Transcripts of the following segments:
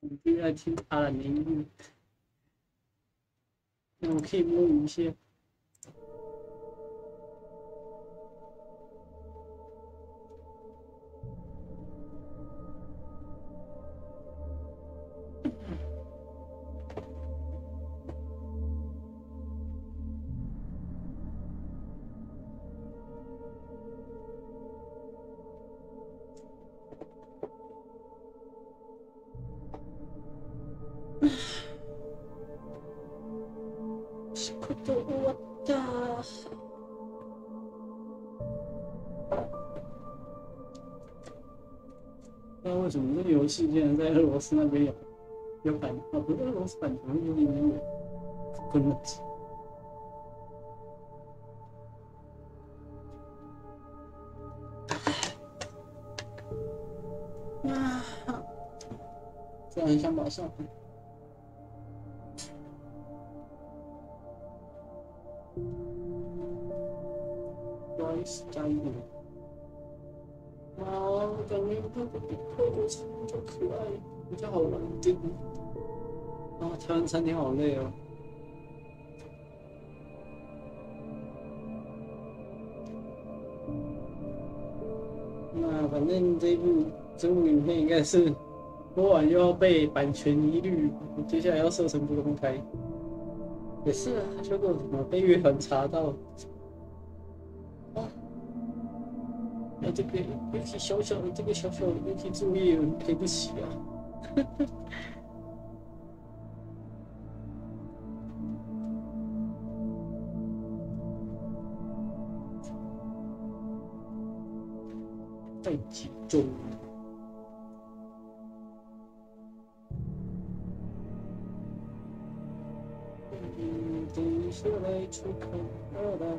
你就在听阿兰的音乐。那我可以摸一下。仕事終わった。不知道为什么这个游戏竟然在俄罗斯那边有版啊？不是俄罗斯版权，有音乐，真的。啊！虽然很想马上。加一点。啊，感觉这个比泰国餐比较可爱，比较好玩一点。啊，台湾餐厅好累哦。那反正这部影片应该是播完又要被版权一律，接下来要设成不公开。也是啊，结果什么被乐团查到。那这个YUUKI小小的YUUKI作业赔不起啊！太集中了。等下来出口了。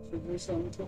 是不是伤痛？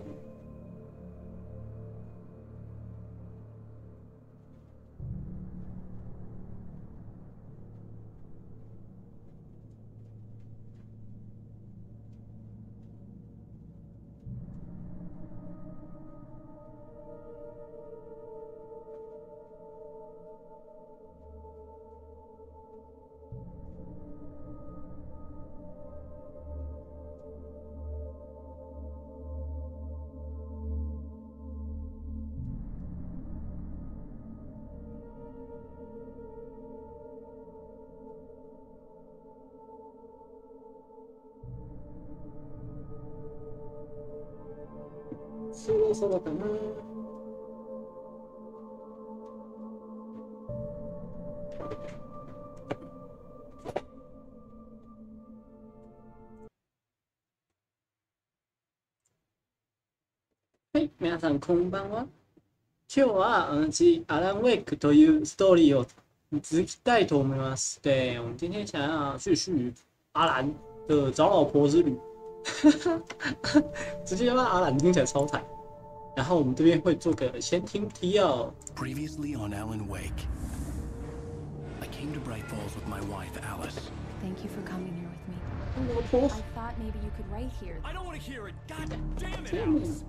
そろそろかな。はい、皆さんこんばんは。今日はアランウェイクというストーリーを続きたいと思います。对，我们今天想要继续阿兰的找老婆之旅。直接让阿兰听起来超惨。然后我们这边会做个先听提要。Previously on Alan Wake, I came to Bright Falls with my wife Alice. Thank you for coming here with me. 老婆。 I thought maybe you could write here. I don't want to hear it. God damn it, Alice.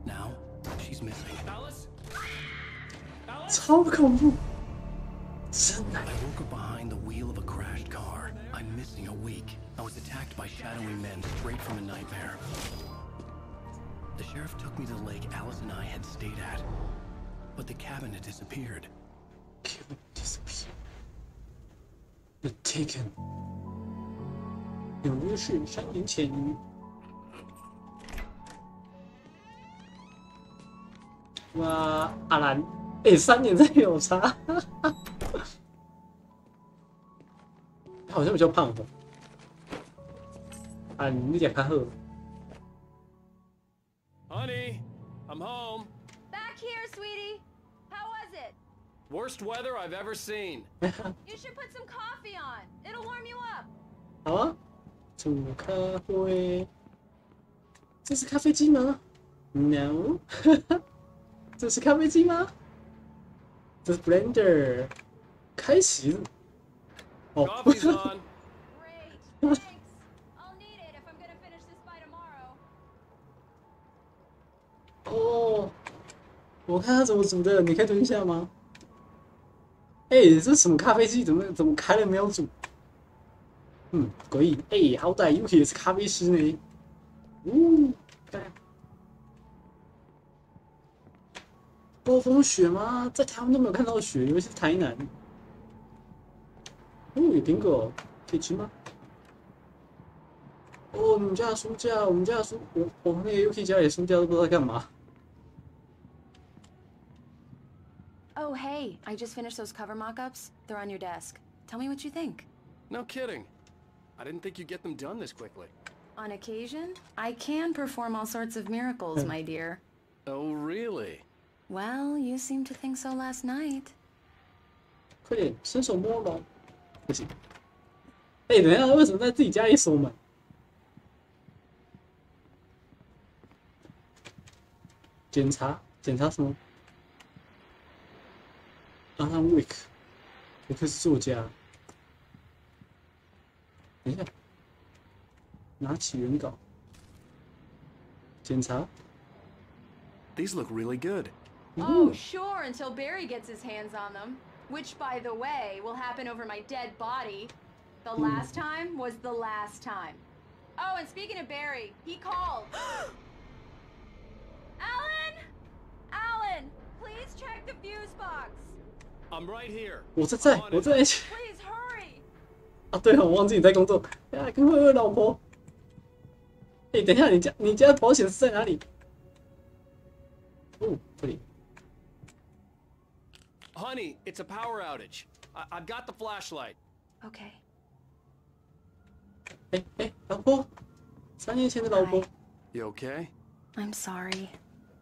Now she's missing. Alice. 超恐怖。真的。 I woke up behind the wheel of a crashed car. I'm missing a week. I was attacked by shadowy men straight from a nightmare. The sheriff took me to the lake Alice and I had stayed at, but the cabin had disappeared. Cabin disappeared. The Taken. 纽约市3年前。哇，阿兰，哎，3年真有差，好像比较胖的。啊，你点较好。Honey, I'm home. Back here, sweetie. How was it? Worst weather I've ever seen. You should put some coffee on. It'll warm you up. 好啊，煮咖啡。这是咖啡机吗 ？No 。这是咖啡机吗？这是 blender。开启。哦。Coffee's on. Great. Thanks. I'll need it if I'm gonna finish this by tomorrow. 哦，我看他怎么煮的，你可以蹲一下吗？哎、这什么咖啡机？怎么开了没有煮？诡异。哎、好歹 YUUKI 也是咖啡师呢。看。暴风雪吗？在台湾都没有看到雪，尤其是台南。有苹果，可以吃吗？哦，你们家的书架，我们家的书，我那个 YUUKI 家里的书架都不知道在干嘛。Oh, hey, I just finished those cover mock-ups. They're on your desk. Tell me what you think. No kidding. I didn't think you'd get them done this quickly. On occasion, I can perform all sorts of miracles, my dear. Oh, really? Well, you seemed to think so last night. 快点，伸手摸龙。不行。哎、等一下，为什么在自己家里锁门？检查什么 ？Alan Wake， 我可是作家。等一下，拿起原稿，检查。 These look really good. Oh, sure, until Barry gets his hands on them. Which, by the way, will happen over my dead body. The last time was the last time. Oh, and speaking of Barry, he called. Alan, please check the fuse box. I'm right here. 我在， Please hurry. 啊，对了，我忘记你在工作。哎，跟慧慧老婆。哎，等一下，你家的保险是在哪里？哦，这里。 Honey, it's a power outage. I've got the flashlight. Okay. 哎，老婆，3年前的老婆。 You okay? I'm sorry.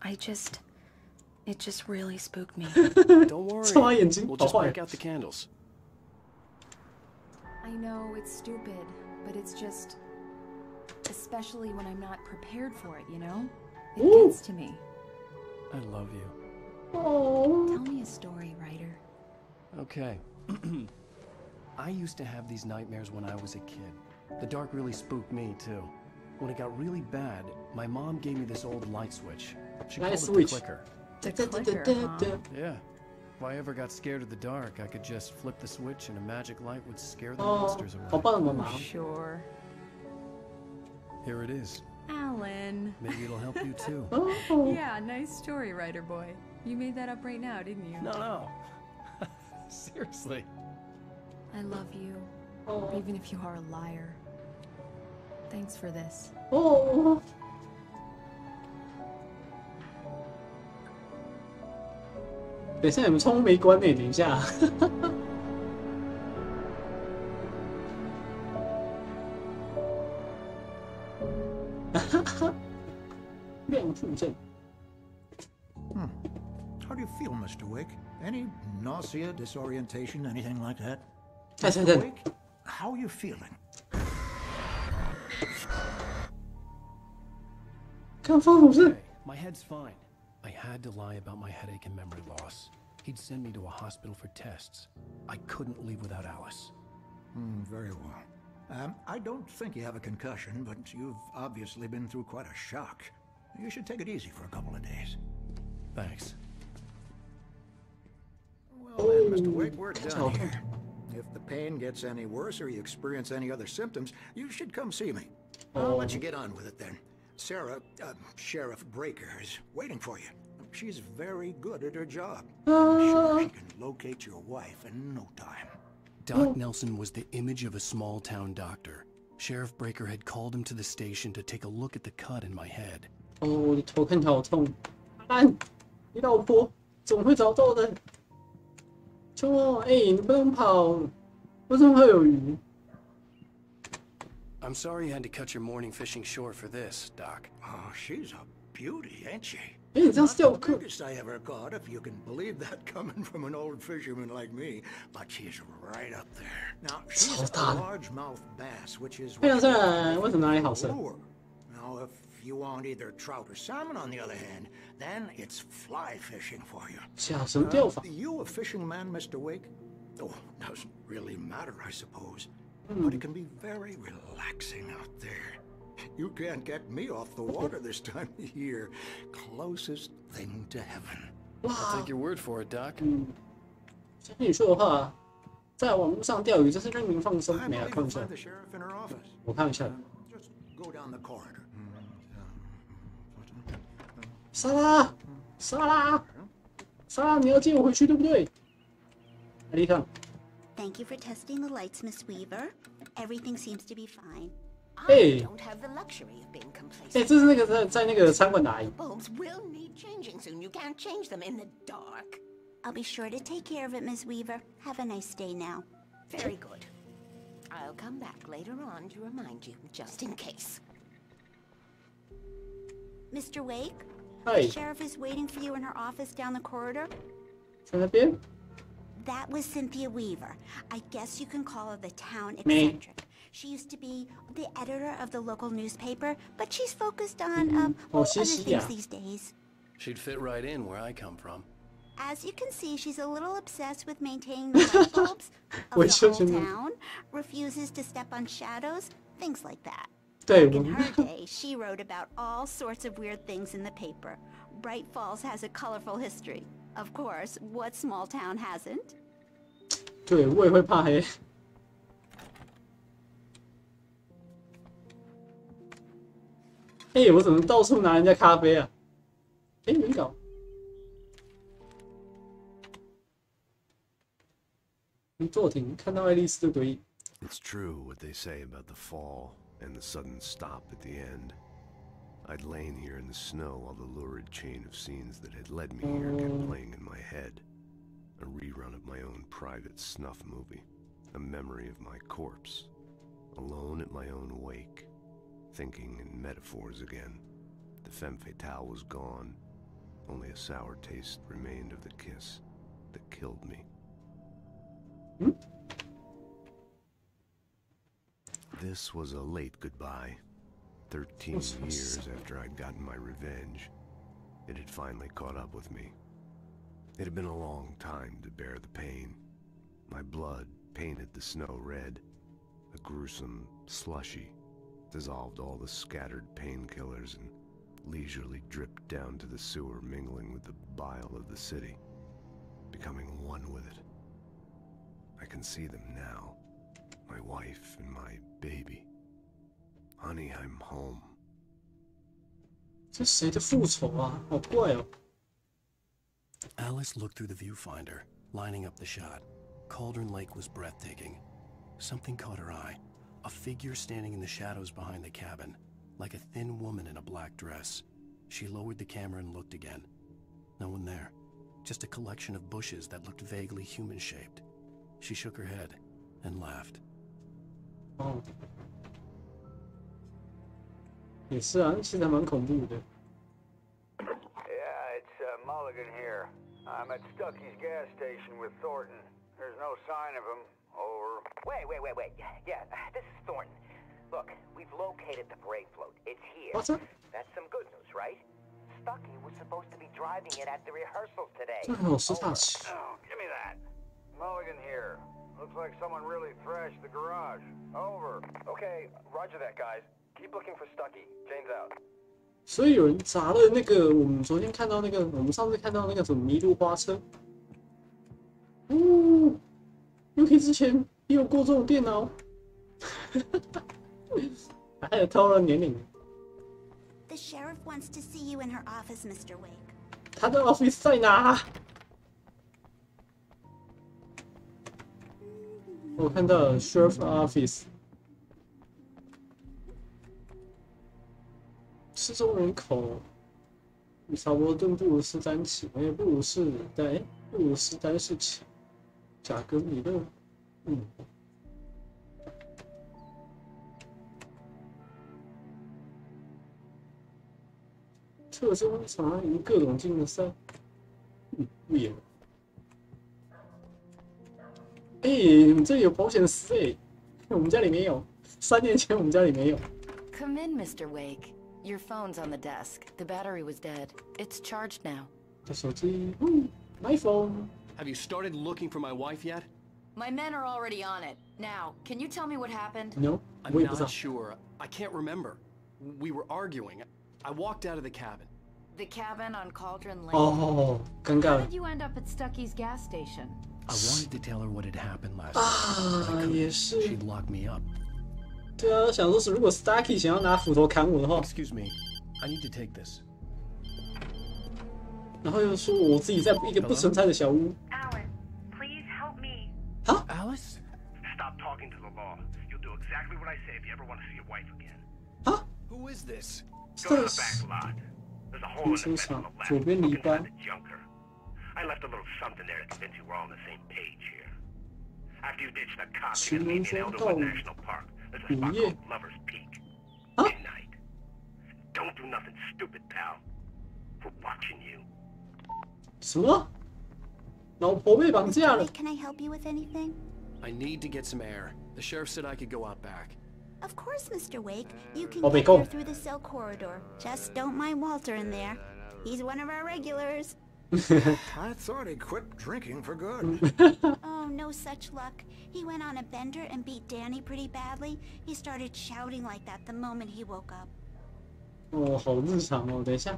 It just really spooked me. Don't worry. 擦眼睛， We'll 好 just 坏 break。out the candles. I know it's stupid, but it's just... Especially when I'm not prepared for it, you know? It Ooh. gets to me. I love you. 哦。 Tell me a story, writer. Okay. I used to have these nightmares when I was a kid. The dark really spooked me, too. When it got really bad, my mom gave me this old light switch. She called Light it the switch. clicker. The clicker, huh? Yeah. If I ever got scared of the dark, I could just flip the switch and a magic light would scare the 哦 monsters， 好 away. 棒的妈妈。 Sure. Here it is. Alan. Maybe it'll help you too. 哦。 Yeah, nice story, writer boy. You made that up right now, didn't you? No. Seriously. I love you, 哦 even if you are a liar. Thanks for this. 哦。等一下，你们窗户没关呢，等一下。亮附证。 How do you feel, Mr. Wake? Any nausea, disorientation, anything like that? 看 Mr. 看 Wake, how are you feeling? 看发生什么事？ Okay, my head's fine. I had to lie about my headache and memory loss. He'd send me to a hospital for tests. I couldn't leave without Alice. Very well. I don't think you have a concussion, but you've obviously been through quite a shock. You should take it easy for a couple of days. Thanks. Well then, Mr. Wake, we're That's done all. here. If the pain gets any worse or you experience any other symptoms, you should come see me. I'll let you get on with it then. Sarah, Sheriff Breaker, is waiting for you. She's very good at her job. I'm sure she can locate your wife in no time. Doc Nelson was the image of a small-town doctor. Sheriff Breaker had called him to the station to take a look at the cut in my head. 哦，我的头看起来好痛。安，你老婆总会找到的。秋哦，你不能跑，为什么会有鱼？ I'm sorry you had to cut your morning fishing short for this, Doc. Oh, she's a beauty, ain't she? 你这样是 Not 钓 the 客？ biggest I ever caught, if you can believe that coming from an old fisherman like me. But she's right up there. Now, she's a 超大的。 largemouth bass, which is 非常 what 帅 you 为什么哪里好吃？ lure. Now, if you want either trout or salmon, on the other hand, then it's fly fishing for you. 小什么钓法？ You a fishing man, Mr. Wake? Oh, doesn't really matter, I suppose. But it can be very relaxing out there. You can't get me off the water this time of year. Closest thing to heaven. I'll take your word for it, Doc. 相信你说的话，在网络上钓鱼真是让人放松。 I 没来 believe 看 you'll 一下， find the sheriff in her office. 我看一下。 Just go down the corridor. 莎拉，莎拉，莎拉，你要接我回去，对不对？丽康， Thank you for testing the lights, Miss Weaver. Everything seems to be fine. Hey. I don't have the luxury of being 这 complacent. 是那个在那个餐馆的阿姨。 Bulbs will need changing soon. You can't change them in the dark. I'll be sure to take care of it, Miss Weaver. Have a nice day now. Very good. I'll come back later on to remind you, just in case. Mr. Wake, 嗨 the，sheriff is waiting for you in her office down the corridor. 在那边。 That was Cynthia Weaver. I guess you can call her the town Me. eccentric. She used to be the editor of the local newspaper, but she's focused on Oh, other she's- things yeah. these days. She'd fit right in where I come from. As you can see, she's a little obsessed with maintaining the light bulbs of Wait, the whole shouldn't you- town, refuses to step on shadows, things like that. 对， Back 我 in 们 her day, she wrote about all sorts of weird things in the paper. Bright Falls has a colorful history. Of course, what small town hasn't? 对我也会怕黑。我怎么到处拿人家咖啡啊？没搞。坐停，看到爱丽丝的诡异。 It's true what they say about the fall and the sudden stop at the end. I'd lain here in the snow while the lurid chain of scenes that had led me here kept playing in my head. A rerun of my own private snuff movie. A memory of my corpse. Alone at my own wake. Thinking in metaphors again. The femme fatale was gone. Only a sour taste remained of the kiss that killed me. This was a late goodbye. 13 years after I'd gotten my revenge, it had finally caught up with me. It had been a long time to bear the pain. My blood painted the snow red. A gruesome slushy dissolved all the scattered painkillers and leisurely dripped down to the sewer, mingling with the bile of the city, becoming one with it. I can see them now. My wife and my baby. Honey, I'm home. 这谁的复仇啊？好怪哦！ Alice looked through the viewfinder, lining up the shot. Cauldron Lake was breathtaking. Something caught her eye. A figure standing in the shadows behind the cabin, like a thin woman in a black dress. She lowered the camera and looked again. No one there. Just a collection of bushes that looked vaguely human-shaped. She shook her head and laughed. 哦，也是啊，其实还蛮恐怖的。 Yeah, it's Mulligan here. I'm at Stucky's gas station with Thornton. There's no sign of him. Over. Wait. Yeah, this is Thornton. Look, we've located the parade float. It's here. What's up? That's some good news, right? Stucky was supposed to be driving it at the rehearsals today. 这很有识大气。 Oh, give me that. Mulligan here. Looks like someone really thrashed the garage. Over. Okay, roger that, guys. Keep looking for Stucky. Jane's out. 所以有人砸了那个我们昨天看到那个，我们上次看到那个什么麋鹿花车。哦 ，YUUKI 之前也有过这种电脑，还有偷了年龄。 The sheriff wants to see you in her office, Mr. Wake. 他的 office 在哪？我看到了 sheriff office。失踪人口差不多布鲁斯丹起，布鲁斯丹是起，贾格米勒，特征查赢各种竞赛，不演。这里有保险丝我们家里没有，3年前我们家里没有。Come in, Mr. Wake. Your phone's on the desk. The battery was dead. It's charged now. 手机，my phone. Have you started looking for my wife yet? My men are already on it. Now, can you tell me what happened? No, I'm not sure. I can't remember. We were arguing. I walked out of the cabin. The cabin on Cauldron Lane. Oh, 尴尬 How 了。 did you end up at Stucky's gas station? I wanted to tell her what had happened last night, but I 也 couldn't. 是。 She'd lock me up. 对啊，想说是如果 Starky 想要拿斧头砍我的话， Excuse me. I need to take this. 然后又说我自己在一个不存在的小屋。 Alan, please help me. Alice? Stop talking to the law. You'll do exactly what I say if you ever want to see your wife again. Who is this? Go to the back lot. There's a hole in the fence on the left. Look inside the junker. I left a little something there to convince you we're all on the same page here. After you ditch the cops, you're gonna meet me in Elderwood National Park. There's a spot called Lover's Peak. Midnight. Don't do nothing stupid, pal. We're watching you. 什么？老婆被绑架了。 Can I help you with anything? I need to get some air. The sheriff said I could go out back. Of course, Mr. Wake. You can 宝贝 get ，Go。 there through the cell corridor. Just don't mind Walter in there. He's one of our regulars. I thought he'd quit drinking for good. Oh, no such luck. He went on a bender and beat Danny pretty badly. He started shouting like that the moment he woke up. 哦，好日常哦。等一下，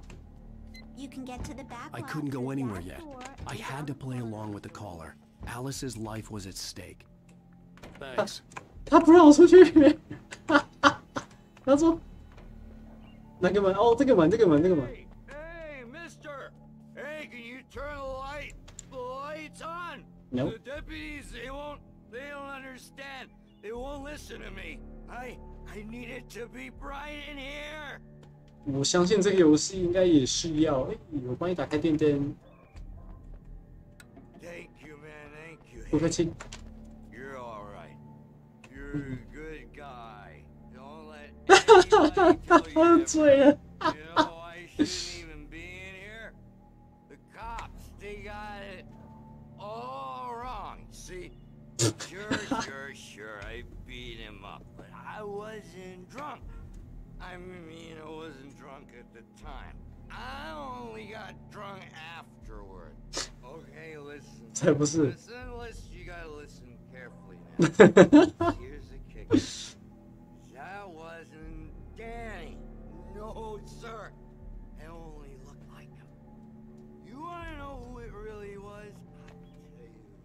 You can get to the back I lot couldn't go through anywhere that yet. door. I had to play along with the caller. Alice's life was at stake. Thanks. 他不让我出去。他说哪个门？哦，这个门，这个门，这个门。 Hey, mister! Hey, can you turn the lights on? No. The deputies, they don't understand. They won't listen to me. I need it to be bright in here. 我相信这个游戏应该也是要。我帮你打开电灯。 Thank you, man. Thank you. 不客气。 You're all right. You're a good guy. Don't let anybody tell you 喝醉了。 You know, I shouldn't even be in here. The cops, they got it all wrong. See? Sure, I beat him up, but I wasn't drunk. I mean, I wasn't drunk at the time. I only got drunk afterward. Okay, listen. 才不是。 Listen, you gotta listen carefully now. Here's the kicker. That wasn't Danny. No, sir. It only looked like him. You wanna know who it really was?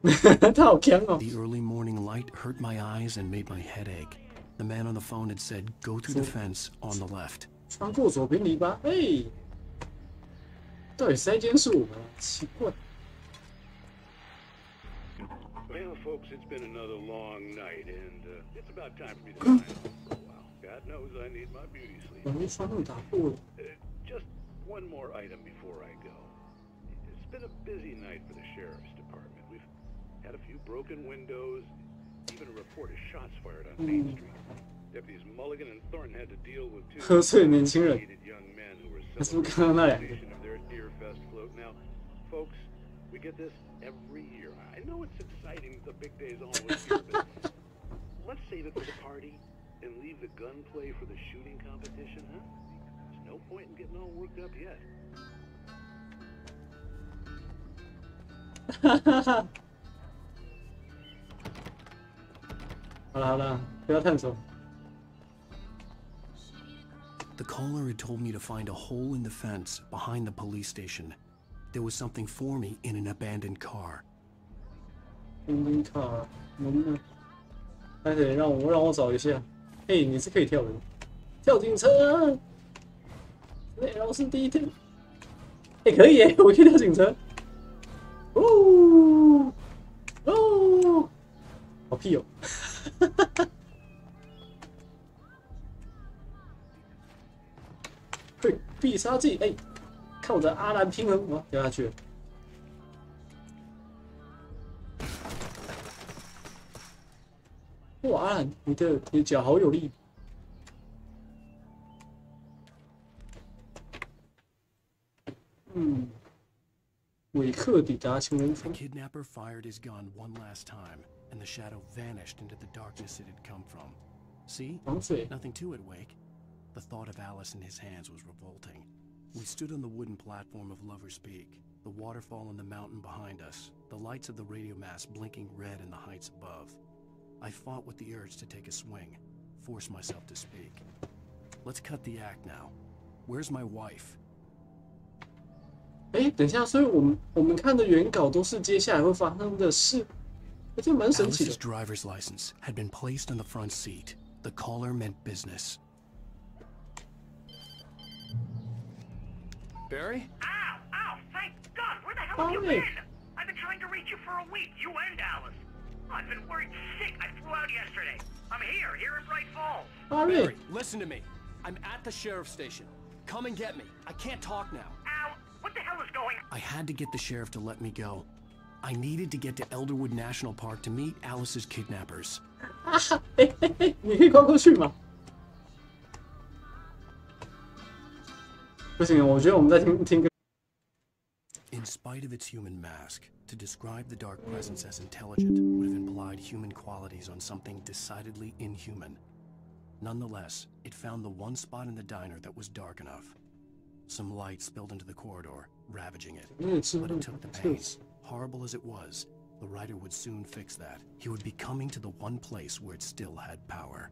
I'll tell you. 他好强哦。 The early morning light hurt my eyes and made my head ache. The man on the phone had said, go through the fence on the left. 穿过左边篱笆。到底谁监视我们啊？奇怪。 Well, folks, it's been another long night, and it's about time for me to sign off for a while. God knows I need my beauty sleep. 我们窗户打破了。 Just one more item before I go. It's been a busy night for the sheriff's department. We've had a few broken windows, even a report of shots fired on Main Street. Deputies Mulligan and Thornton had to deal with two 喝醉的年轻人。 young men who were 他是不是看到那两个？ of their Deer Fest float. Now, folks, we get this every year. I know it's exciting, the big day's almost here, but let's save it for the party and leave the gunplay for the shooting competition, huh? There's no point in getting all worked up yet. 好了好了，不要探索。 The caller had told me to find a hole in the fence behind the police station. There was something for me in an abandoned car. 门卡门呢？还得让我找一下。你是可以跳的，跳警车。然后是第一天。可以耶，我可以跳警车。哦，好屁哦！嘿，必杀技，看我的阿兰平衡，掉下去了。哇，阿兰，你的脚好有力。韦克抵达情人峰。 The kidnapper fired his gun one last time, and the shadow vanished into the darkness it had come from. See? Nothing to it, Wake. The thought of Alice in his hands was revolting. We stood on the wooden platform of Lover's Peak, the waterfall on the mountain behind us, the lights of the radio mast blinking red in the heights above. I fought with the urge to take a swing, force myself to speak. Let's cut the act now. Where's my wife? 哎，等一下，所以我们看的原稿都是接下来会发生的事，这蛮神奇的。 Alice's driver's license had been placed on the front seat. The caller meant business. Barry? Ow! Ow! Thank God! Where the hell have you been? I've been trying to reach you for a week. You and Alice. I've been worried sick. I flew out yesterday. I'm here in Bright Falls. Barry, listen to me. I'm at the sheriff's station. Come and get me. I can't talk now. Ow! What the hell is going on? I had to get the sheriff to let me go. I needed to get to Elderwood National Park to meet Alice's kidnappers. 你可以跨过去吗？不行，我觉得我们再听个。In spite of its human mask, to describe the dark presence as intelligent would have implied human qualities on something decidedly inhuman. Nonetheless, it found the one spot in the diner that was dark enough. Some light spilled into the corridor, ravaging it. But it took the pain. Horrible as it was, the writer would soon fix that. He would be coming to the one place where it still had power.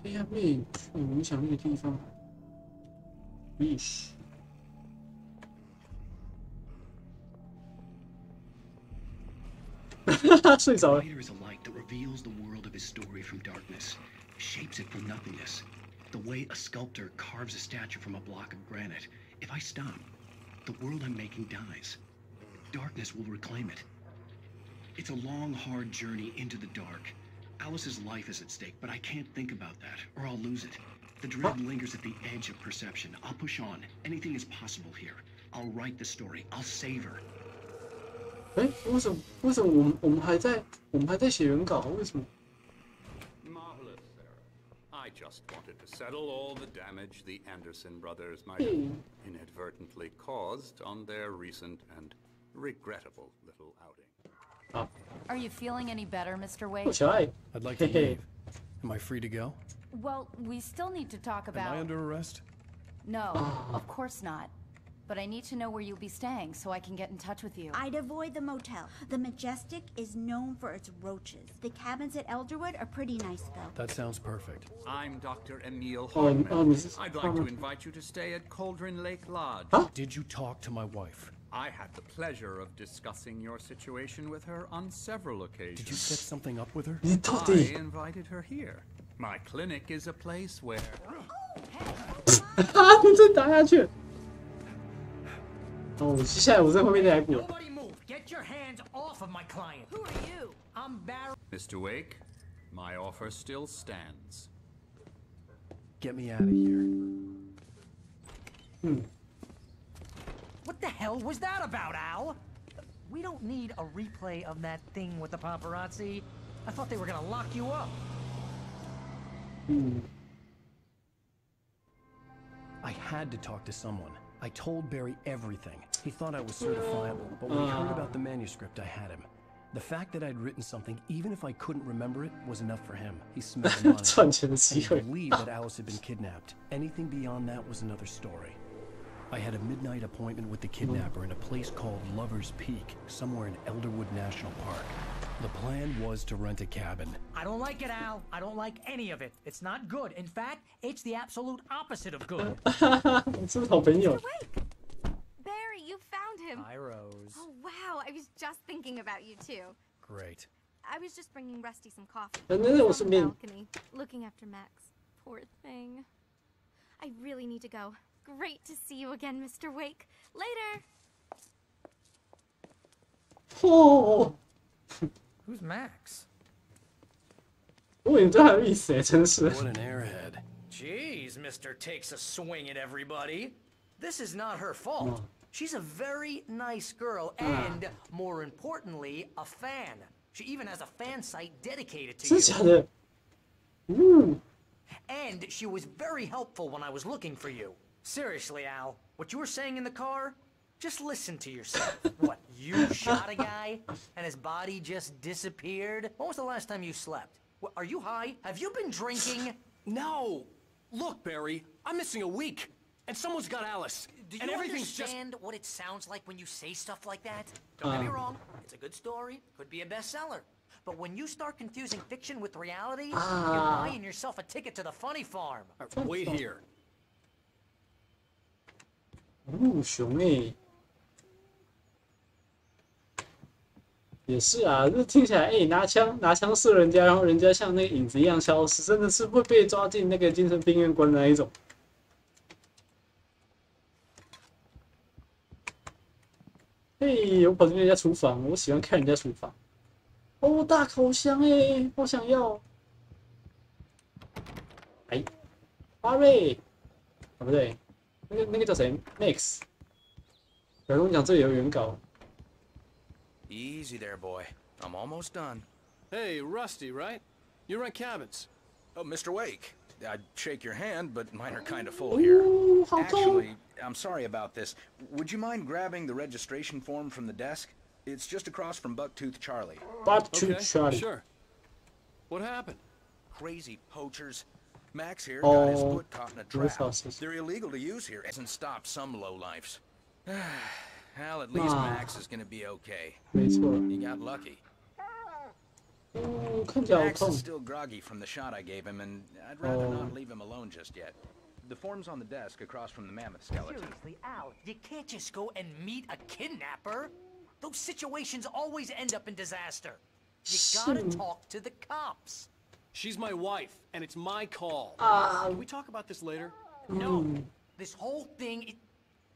黑暗面有影响力的地方。Yeesh。睡着了。 The writer is a light that reveals the world of his story from darkness, shapes it from nothingness. The way a sculptor carves a statue from a block of granite. If I stop, the world I'm making dies. Darkness will reclaim it. It's a long, hard journey into the dark. Alice's life is at stake, but I can't think about that, or I'll lose it. The dread lingers at the edge of perception. I'll push on. Anything is possible here. I'll write the story. I'll save her. 哎，为什么我们还在写原稿？为什么？ Marvelous, Sarah. I just wanted to settle all the damage the Anderson brothers might have inadvertently caused on their recent and regrettable little outing. Are you feeling any better, Mr. Wake? I'd like to leave. Am I free to go? Well, we still need to talk about... Am I under arrest? No, of course not. But I need to know where you'll be staying so I can get in touch with you. I'd avoid the motel. The Majestic is known for its roaches. The cabins at Elderwood are pretty nice, though. That sounds perfect. I'm Dr. Emil Hartman. I'd like to Hartman. invite you to stay at Cauldron Lake Lodge. Did you talk to my wife? I had the pleasure of discussing your situation with her on several occasions. Did you set something up with her? I invited her here. My clinic is a place where... 你真打下去！哦，接下来我在后面来补。 Nobody move! Get your hands off of my client! Who are you? I'm Barry. Mr. Wake, my offer still stands. Get me out of here. What the hell was that about, Al? We don't need a replay of that thing with the paparazzi. I thought they were gonna lock you up. I had to talk to someone. I told Barry everything. He thought I was certifiable, but when he heard about the manuscript, I had him. The fact that I'd written something, even if I couldn't remember it, was enough for him. He smelled money. He believed that Alice had been kidnapped. Anything beyond that was another story. I had a midnight appointment with the kidnapper in a place called Lover's Peak, somewhere in Elderwood National Park. The plan was to rent a cabin. I don't like it, Al. I don't like any of it. It's not good. In fact, it's the absolute opposite of good. 是好朋友。 Barry, you found him. Hi, Rose. Oh, wow. I was just thinking about you, too. Great. I was just bringing Rusty some coffee. And then there was on the some balcony, looking after Max. Poor thing. I really need to go. Great to see you again, Mr. Wake. Later. Oh. Who's Max? 我你这还有意思哎，真是。 What an airhead. Jeez, Mister takes a swing at everybody. This is not her fault. She's a very nice girl and, more importantly, a fan. She even has a fan site dedicated to you. 真的假的？ And she was very helpful when I was looking for you. Seriously, Al, what you were saying in the car? Just listen to yourself. What, you shot a guy and his body just disappeared? When was the last time you slept? What, are you high? Have you been drinking? No! Look, Barry, I'm missing a week. And someone's got Alice. Do you and everything's understand what it sounds like when you say stuff like that? Don't get me wrong, it's a good story, could be a bestseller. But when you start confusing fiction with reality, you're buying yourself a ticket to the funny farm. Wait here. 熊哎，也是啊，这听起来拿枪射人家，然后人家像那个影子一样消失，真的是会被抓进那个精神病院关的那一种。我跑进人家厨房，我喜欢看人家厨房。哦，大烤箱好想要。巴瑞，不对，那个叫谁 ？Max。有人跟我讲这里有原稿。Easy there, boy. I'm almost done. Hey, Rusty, right? You rent cabins. Oh, Mr. Wake. I'd shake your hand, but mine are kind of full here. Actually, I'm sorry about this. Would you mind grabbing the registration form from the desk? It's just across from Bucktooth Charlie. Bucktooth Charlie. Sure. What happened? Crazy poachers. Max here got his foot caught in a trap. Houses. They're illegal to use here. It hasn't stopped some lowlifes. Well, at least Max is gonna be okay. 没错。 You got lucky. 看起来好痛。 Max is still groggy from the shot I gave him, and I'd rather not leave him alone just yet. The form's on the desk across from the mammoth skeleton. Seriously, Al, you can't just go and meet a kidnapper. Those situations always end up in disaster. You gotta talk to the cops. She's my wife, and it's my call. Can we talk about this later? No. This whole thing...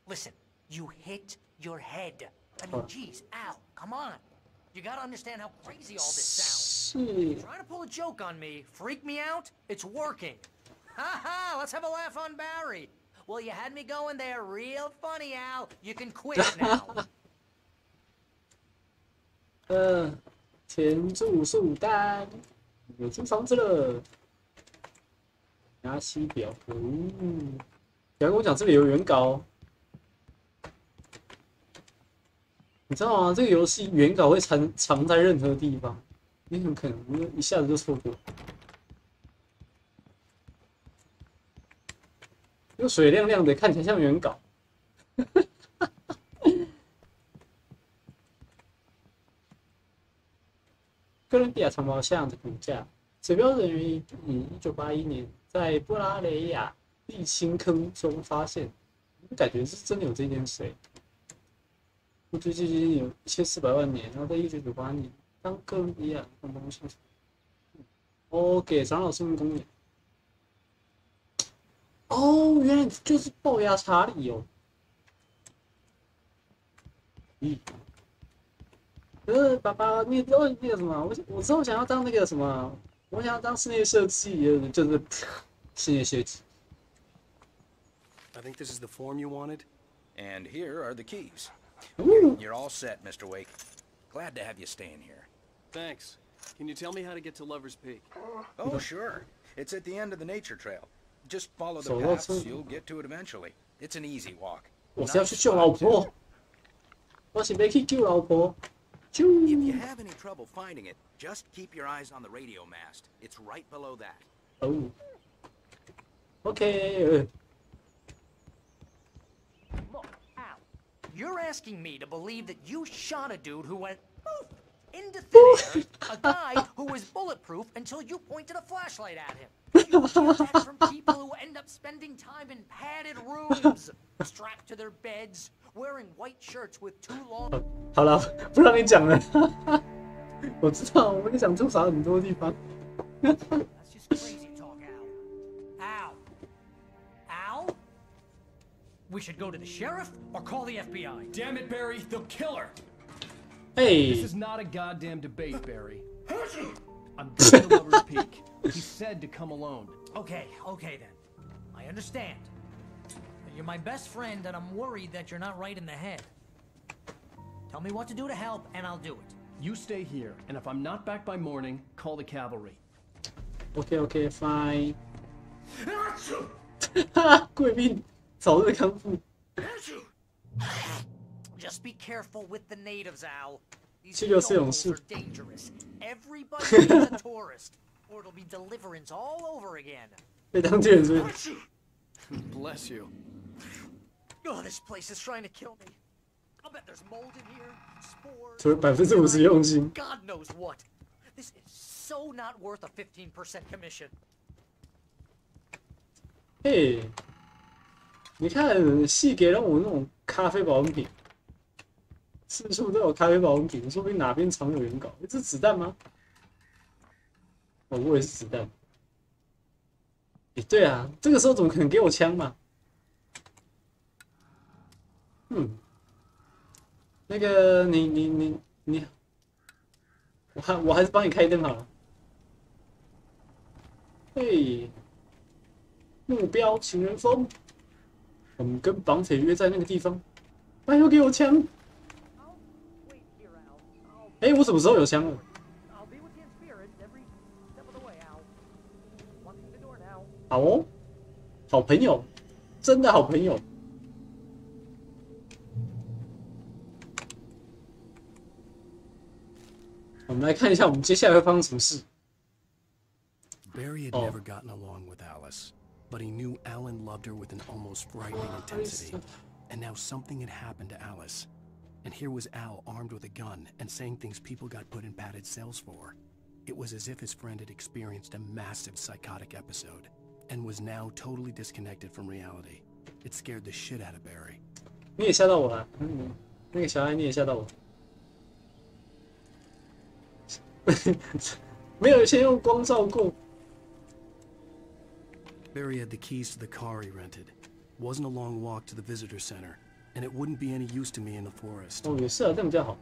Listen, you hit your head. I mean, geez, Al, come on. You gotta understand how crazy all this sounds. You're trying to pull a joke on me, freak me out, it's working. Ha ha, let's have a laugh on Barry. Well, you had me going there real funny, Al. You can quit now. 填住宿单，有租房子了。拿西表，不要跟我讲这里有原稿。你知道吗？这个游戏原稿会藏在任何地方，你很可能一下子就错过。又水亮亮的，看起来像原稿。哥伦比亚长毛象的骨架，指标人于1981年在布拉雷亚沥青坑中发现，感觉是真的有这件事。估计距今有1400万年，然后在1998年，当哥伦比亚长毛象给长老生命公园。原来就是龅牙查理哦。爸爸，你知道那个什么？我之后想要当那个什么？我想要当室内设计，就是室内设计。I think this is the form you wanted. And here are the keys. Okay, you're all set, Mr. Wake. Glad to have you staying here. Thanks. Can you tell me how to get to Lover's Peak? Oh, sure. It's at the end of the nature trail. Just follow the paths, you'll get to it eventually. It's an easy walk. 我是要去救老婆，我是要去救老婆。 If you have any trouble finding it, just keep your eyes on the radio mast. It's right below that. Oh. Okay. Look, Al, you're asking me to believe that you shot a dude who went poof into thin air, a guy who was bulletproof until you pointed a flashlight at him. You hear that from people who end up spending time in padded rooms, strapped to their beds, wearing white shirts with too long. 好了，不让你讲了。我知道，我跟你讲吐槽很多地方。That's just crazy talk, Al. Al? We should go to the sheriff or call the FBI. Damn it, Barry, they'll kill her. Hey. This is not a goddamn debate, Barry. I'm going to Lover's Peak. He said to come alone. Okay then. I understand. You're my best friend, and I'm worried that you're not right in the head. Tell me what to do to help, and I'll do it. You stay here, and if I'm not back by morning, call the cavalry. OK fine 哈，贵宾早日康复。Just be careful with the natives, Al. These 这就是勇 are 士。 dangerous. Everybody is a tourist, or it'll be deliverance all over again. 被当地人追。Bless you. Oh, this place is trying to kill me. I'll bet there's mold in here, spores. 除了50%用心。 God knows what. This is so not worth a 15% commission. 嘿，你看细给了我那种咖啡保温瓶，四处都有咖啡保温瓶，说不定哪边藏有原稿。这是子弹吗？哦，我以为是子弹。对啊，这个时候怎么可能给我枪嘛？那个你，我还是帮你开灯好了。嘿。 目标情人峰，我们跟绑匪约在那个地方。拜托给我枪！哎，我什么时候有枪了？好哦，好朋友，真的好朋友。我们来看一下，我们接下来会发生什么事。 Barry had never gotten along with Alice. But he knew Alan loved her with an almost frightening intensity. And now something had happened to Alice. And here was Al armed with a gun and saying things people got put in padded cells for. It was as if his friend had experienced a massive psychotic episode and was now totally disconnected from reality. It scared the shit out of Barry. 你也吓到我了，那个小孩你也吓到我。没有先用光照过。 Barry had the keys to the car he rented. Wasn't a long walk to the visitor center, and it wouldn't be any use to me in the forest. 哦，也是啊，这样比较好。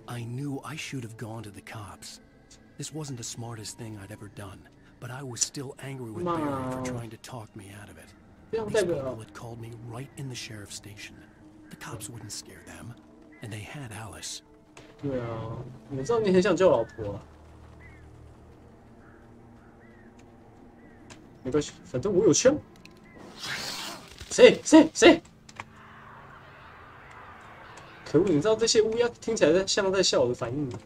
I knew I should have gone to the cops. This wasn't the smartest thing I'd ever done, but I was still angry with Barry for trying to talk me out of it. These people had called me right in the sheriff's station. The cops wouldn't scare them, and they had Alice. 对啊，我知道你很想救老婆啊。 没关系，反正我有枪。谁？可恶！你知道这些乌鸦听起来像在笑我的反应吗？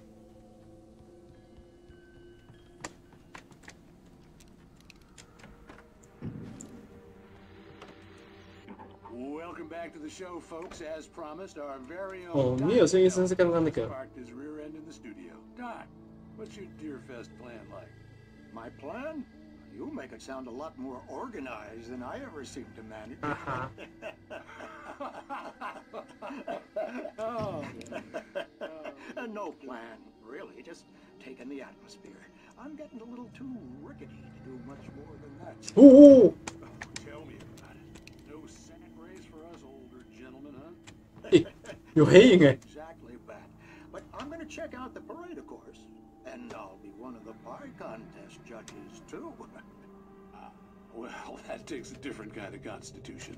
Welcome back to the show, folks. As promised, our very own. 哦，你有声音声是刚刚那个。 Parked his rear end in the studio. Doc, what's your Deerfest plan like? My plan? You make it sound a lot more organized than I ever seem to manage. No plan, really. Just taking the atmosphere. I'm getting a little too rickety to do much more than that. Oh, tell me about it. No sack race for us older gentlemen, huh? 有黑影哎。 Exactly that. But I'm going to check out the parade, of course. And I'll be one of the pie contest judges, too. Well, that takes a different kind of constitution.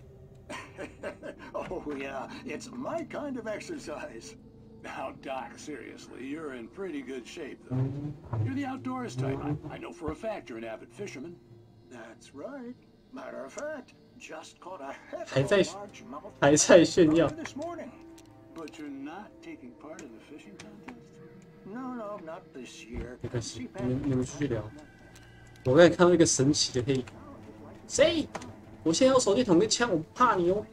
Oh, yeah. It's my kind of exercise. Now, Doc, seriously, you're in pretty good shape, though. You're the outdoors type. I know for a fact you're an avid fisherman. That's right. Matter of fact, just caught a heck 还 of 在 a largemouth 还在炫耀。 this morning. But you're not taking part in the fishing contest? No, not this year. 没关系，你们继续聊。我刚才看到一个神奇的黑影。谁？我现在有手电筒跟枪，我不怕你哦。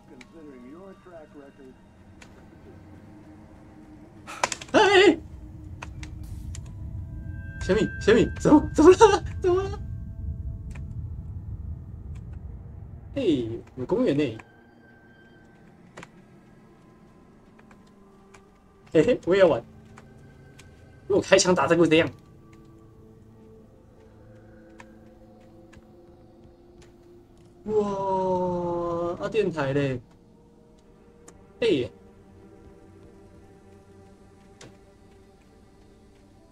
Considering your track record. 哎！小米，怎么了？嘿，有公园呢。嘿嘿，我也要玩。如果开枪打这个会怎样？哇！啊，电台嘞。哎。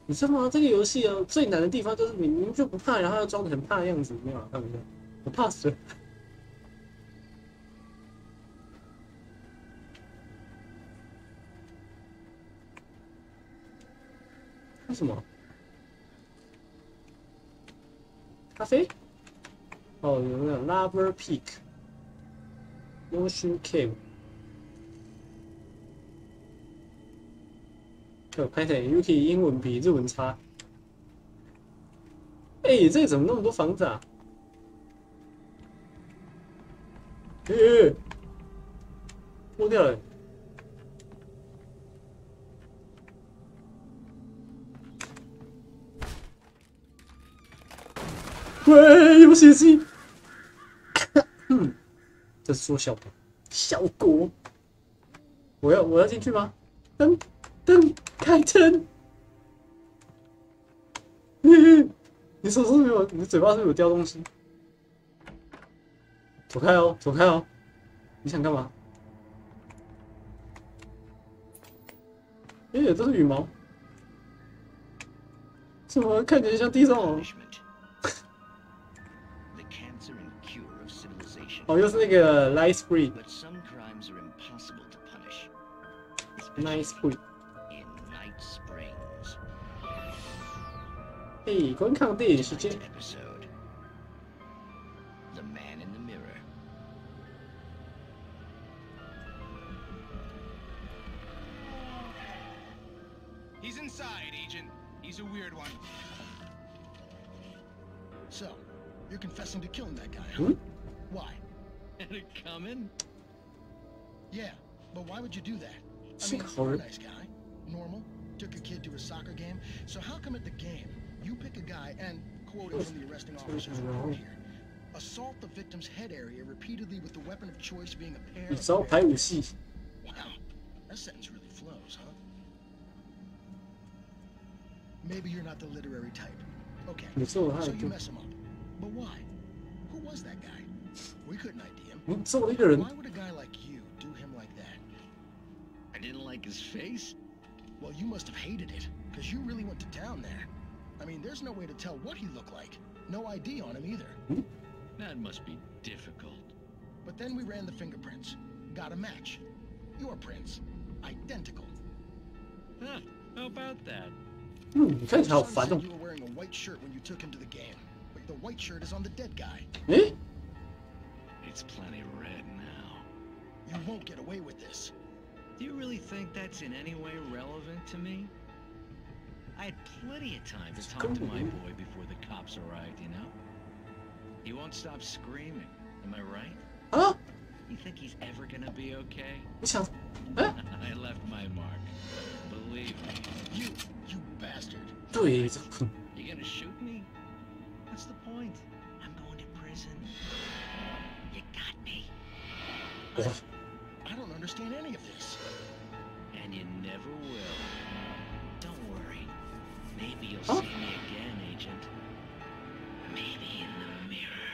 你知道吗？这个游戏哦，最难的地方就是你明明就不怕，然后要装得很怕的样子，没有看不见，我怕死了。为什么？咖啡？哦，有那种 Lava Peak、Motion Cave。拍起来 YUUKI 英文比日文差。哎，这个怎么那么多房子啊？脱掉了。喂，有血迹。这是做效果。效果。我要进去吗？灯开灯。你手是不是有？你嘴巴是不是有叼东西？走开哦，走开哦！你想干嘛？这是羽毛。怎么看起来像地上哦？哦，又是那个 Light Spree。Night Spree。嘿，观看电影时间。He's inside, Agent. He's a weird one. So, you're confessing to killing that guy, huh? Why? Had it coming? Yeah, but why would you do that? I mean, you're a nice guy. Normal. Took your kid to a soccer game. So how come at the game, you pick a guy and, quoting from the arresting officer's report here, assault the victim's head area repeatedly with the weapon of choice being a pair of... Wow, that sentence really flows, huh? Maybe you're not the literary type. Okay, so you mess him up. But why? Who was that guy? We couldn't ID him. Why would a guy like you do him like that? I didn't like his face. Well, you must have hated it, because you really went to town there. I mean, there's no way to tell what he looked like. No ID on him either. That must be difficult. But then we ran the fingerprints. Got a match. Your prints. Identical. Huh, how about that? 你看起来好烦哦。 You were wearing a white shirt when you took him to the game, but the white shirt is on the dead guy. It's plenty red now. You won't get away with this. Do you really think that's in any way relevant to me? I had plenty of time to talk to my boy before the cops arrived, you know? He won't stop screaming, am I right? Huh? You think he's ever gonna be okay? I left my mark. Believe me. You bastard. You gonna shoot me? What's the point? I'm going to prison. You got me. I don't understand any of this. And you never will. Don't worry. Maybe you'll see me again, Agent. Maybe in the mirror.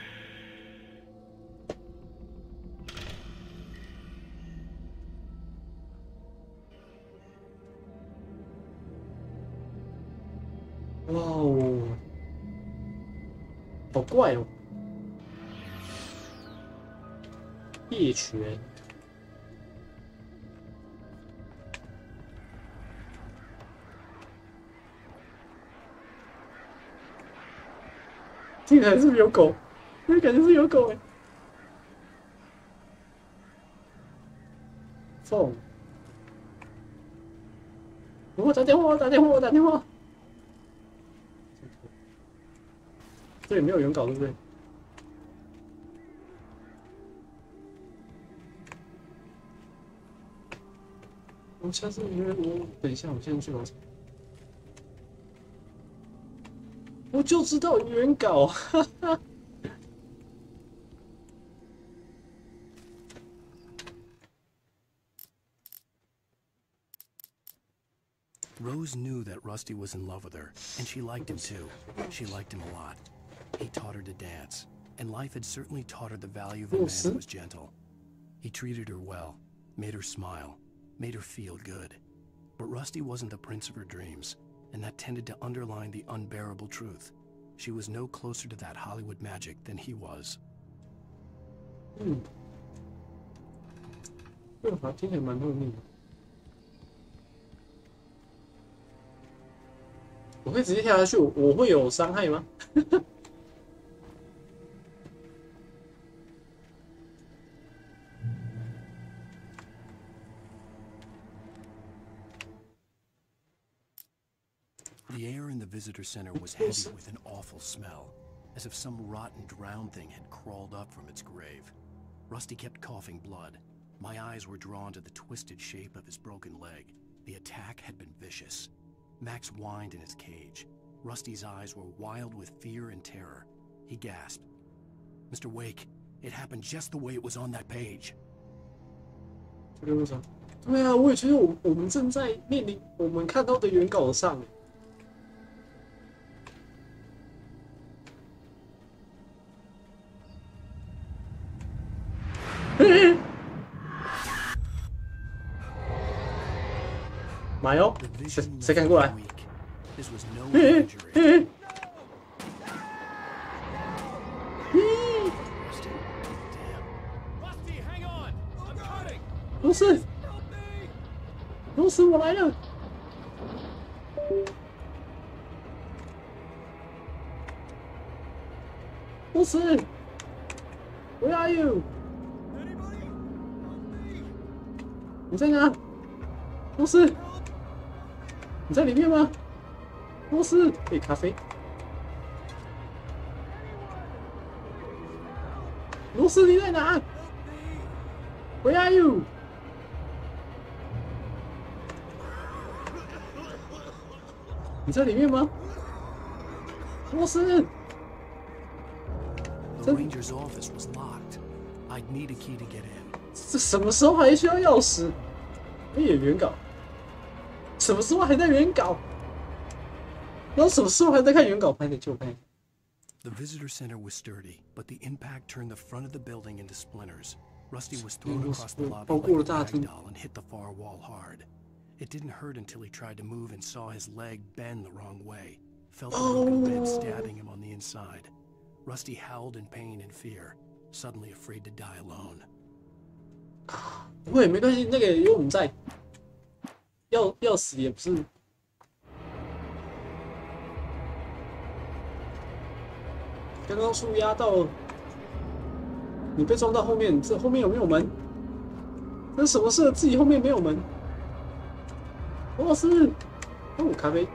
Wow. 好怪哦。猎犬。听起来是不是有狗？我感觉是有狗哎。phone。我打电话，打电话，我打电话。这里没有原稿，对不对？我下次我等一下，我现在去楼层。我就知道原稿，哈哈。Rose knew that Rusty was in love with her, and she liked him too. She liked him a lot. He taught her to dance, and life had certainly taught her the value of a man who was gentle. He treated her well, made her smile, made her feel good. But Rusty wasn't the prince of her dreams. and that tended to underline the unbearable truth. She was no closer to that Hollywood magic than he was. 这个好像听起来蛮后面的。我会直接跳下去，我会有伤害吗？The air in the visitor center was heavy with an awful smell, as if some rotten drowned thing had crawled up from its grave. Rusty kept coughing blood. My eyes were drawn to the twisted shape of his broken leg. The attack had been vicious. Max whined in his cage. Rusty's eyes were wild with fear and terror. He gasped. Mr. Wake, it happened just the way it was on that page. 这个为啥？对啊，我也觉得我们正在面临我们看到的原稿上。妈哟！谁敢过来？罗斯，罗斯，我来了！罗斯 ，Where are you？ 你在哪？罗斯，你在里面吗？罗斯，杯咖啡。罗斯，你在哪 ？Where are you？ 你在里面吗？罗斯。The ranger's office was locked. I'd need a key to get in. 这什么时候还需要钥匙？哎呀，原稿，什么时候还在原稿？然后什么时候还在看原稿？拍的就拍。The visitor center was sturdy, but the impact turned the front of the building into splinters. Rusty was thrown across the lobby like a ragdoll and hit the far wall hard. It didn't hurt until he tried to move and saw his leg bend the wrong way. Felt the broken rib stabbing him on the inside. Rusty howled in pain and fear, suddenly afraid to die alone. 不会，没关系，那个有我们在，要死也不是。刚刚树压到，你被撞到后面，这后面有没有门？这是什么事？自己后面没有门。罗斯，哦，咖啡。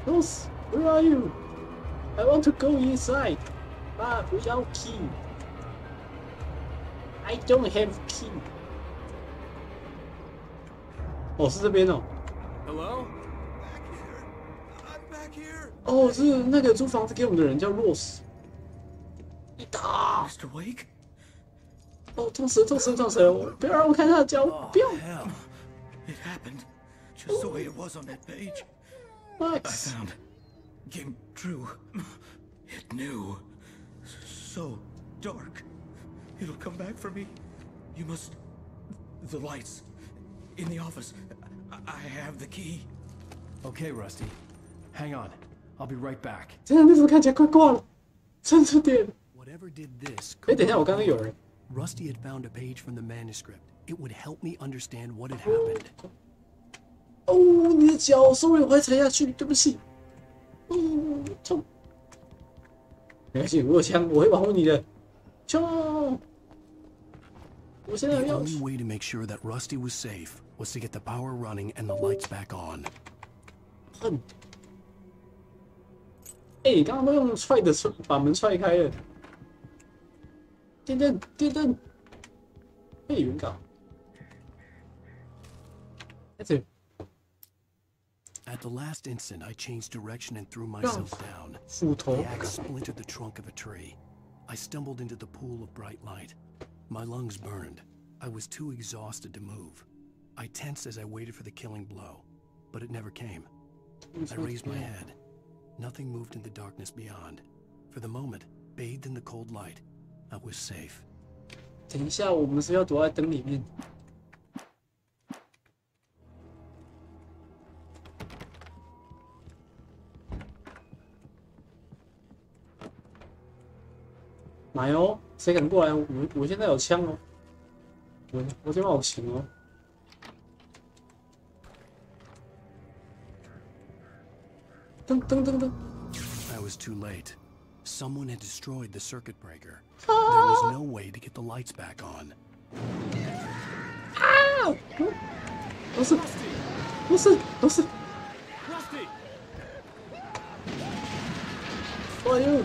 罗斯 ，Where are you? I want to go inside, but without key. I don't have key. 哦，是这边哦。Hello? 哦，是那个租房子给我们的人叫 Rose。你打 Mr. Wake? 哦，痛死了，痛死了，痛死了！不要让我看他的脚，不要。It happened just the way it was on that page. Max. I found came true. It knew. So dark. It'll come back for me. You must. The lights in the office. I have the key. Okay, Rusty. Hang on. I'll be right back. 这样那时候看起来快挂了，撑着点。 Whatever did this? 哎，等一下，我刚刚有人。 Rusty had found a page from the manuscript. It would help me understand what had happened. 哦，你的脚，sorry，我还踩下去，对不起。痛。没关系，我有枪，我会保护你的。冲！我现在要。 The only way to make sure that Rusty was safe was to get the power running and the lights back on. 恨。哎，刚刚都用踹的把门踹开了。电灯，电灯。哎，原稿。That's it. At the last instant, I changed direction and threw myself down. The axe splintered the trunk of a tree. I stumbled into the pool of bright light. My lungs burned. I was too exhausted to move. I tensed as I waited for the killing blow, but it never came. I raised my head. Nothing moved in the darkness beyond. For the moment, bathed in the cold light, I was safe. 等一下，我们是要躲在灯里面。买哦，谁敢过来？我现在有枪哦，我现在有琴哦。噔噔噔噔。I was too late. Someone had destroyed the circuit breaker. There was no way to get the lights back on. 啊！不是。哎呦！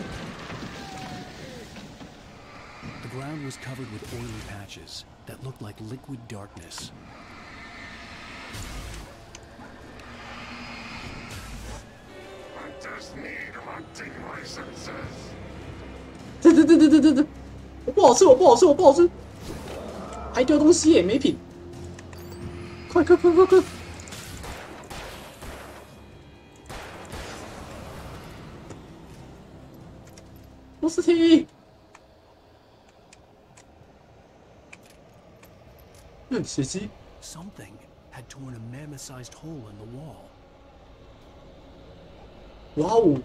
The ground was covered with oily patches that looked like liquid darkness. I just need hunting licenses. 这，我不好吃，还丢东西耶，没品！快！螺丝体。 血迹 Something had torn a mammoth-sized hole in the wall. 哇哦！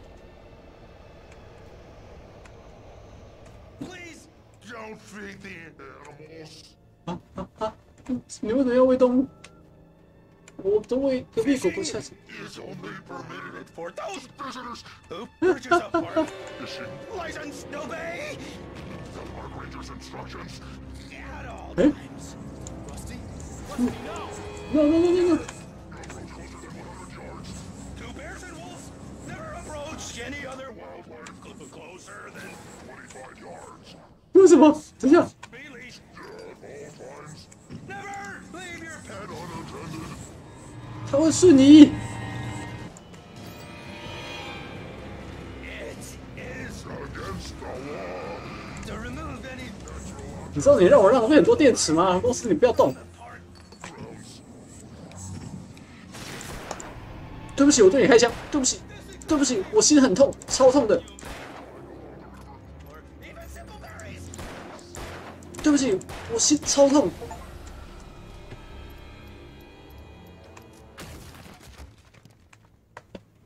Please don't feed the animals. 你为什么要喂动物？我都喂隔壁狗狗下去。 Is only permitted for those visitors who purchase a park fishing license. Obey the park ranger's instructions at all times. No. No. 2 bears and wolves never approach any other wildlife closer than 25 yards. 为什么？等一下。 Never leave your pet unattended. 他会顺你。 It is against the law to remove any. 你知道你让我浪费很多电池吗？公司你不要动。对不起，我对你开枪。对不起，我心很痛，超痛的。对不起，我心超痛。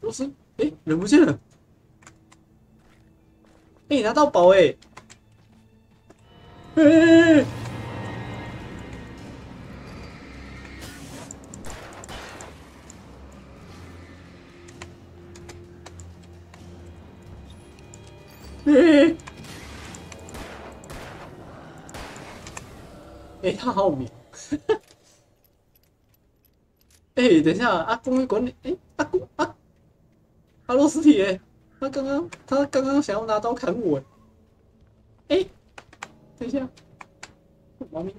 螺丝，人不见了。你拿到宝哎！他好秒！等一下，阿公会管理。阿洛斯体他刚刚想要拿刀砍我等一下，猫咪。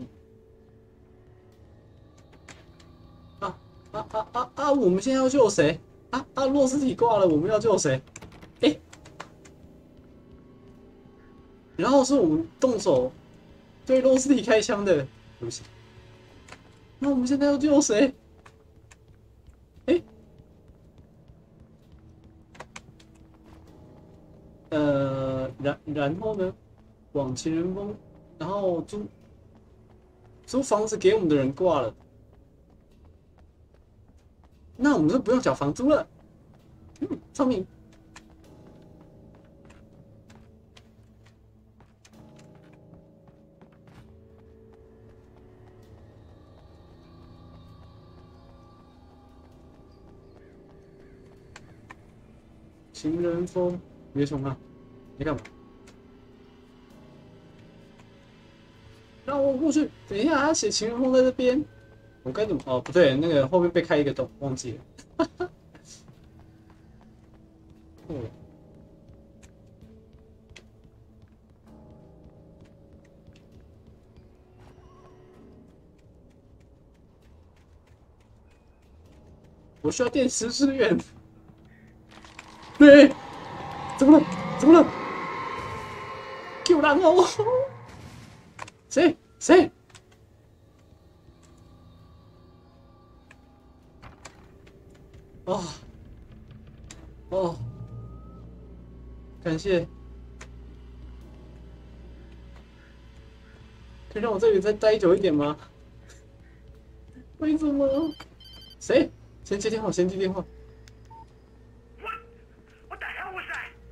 我们现在要救谁？洛斯体挂了，我们要救谁？然后是我们动手对洛斯体开枪的，对不起。那我们现在要救谁？然后呢？往情人峰，然后租房子给我们的人挂了，那我们就不用缴房租了。聪明。情人峰，别冲啊！你干嘛？让我过去。等一下，他写情人峰在这边，我该怎么？哦，不对，那个后面被开一个洞，忘记了。我需要电池支援。怎么了？救人哦！谁？感谢。可以让我这里再待久一点吗？为什么？谁？先接电话。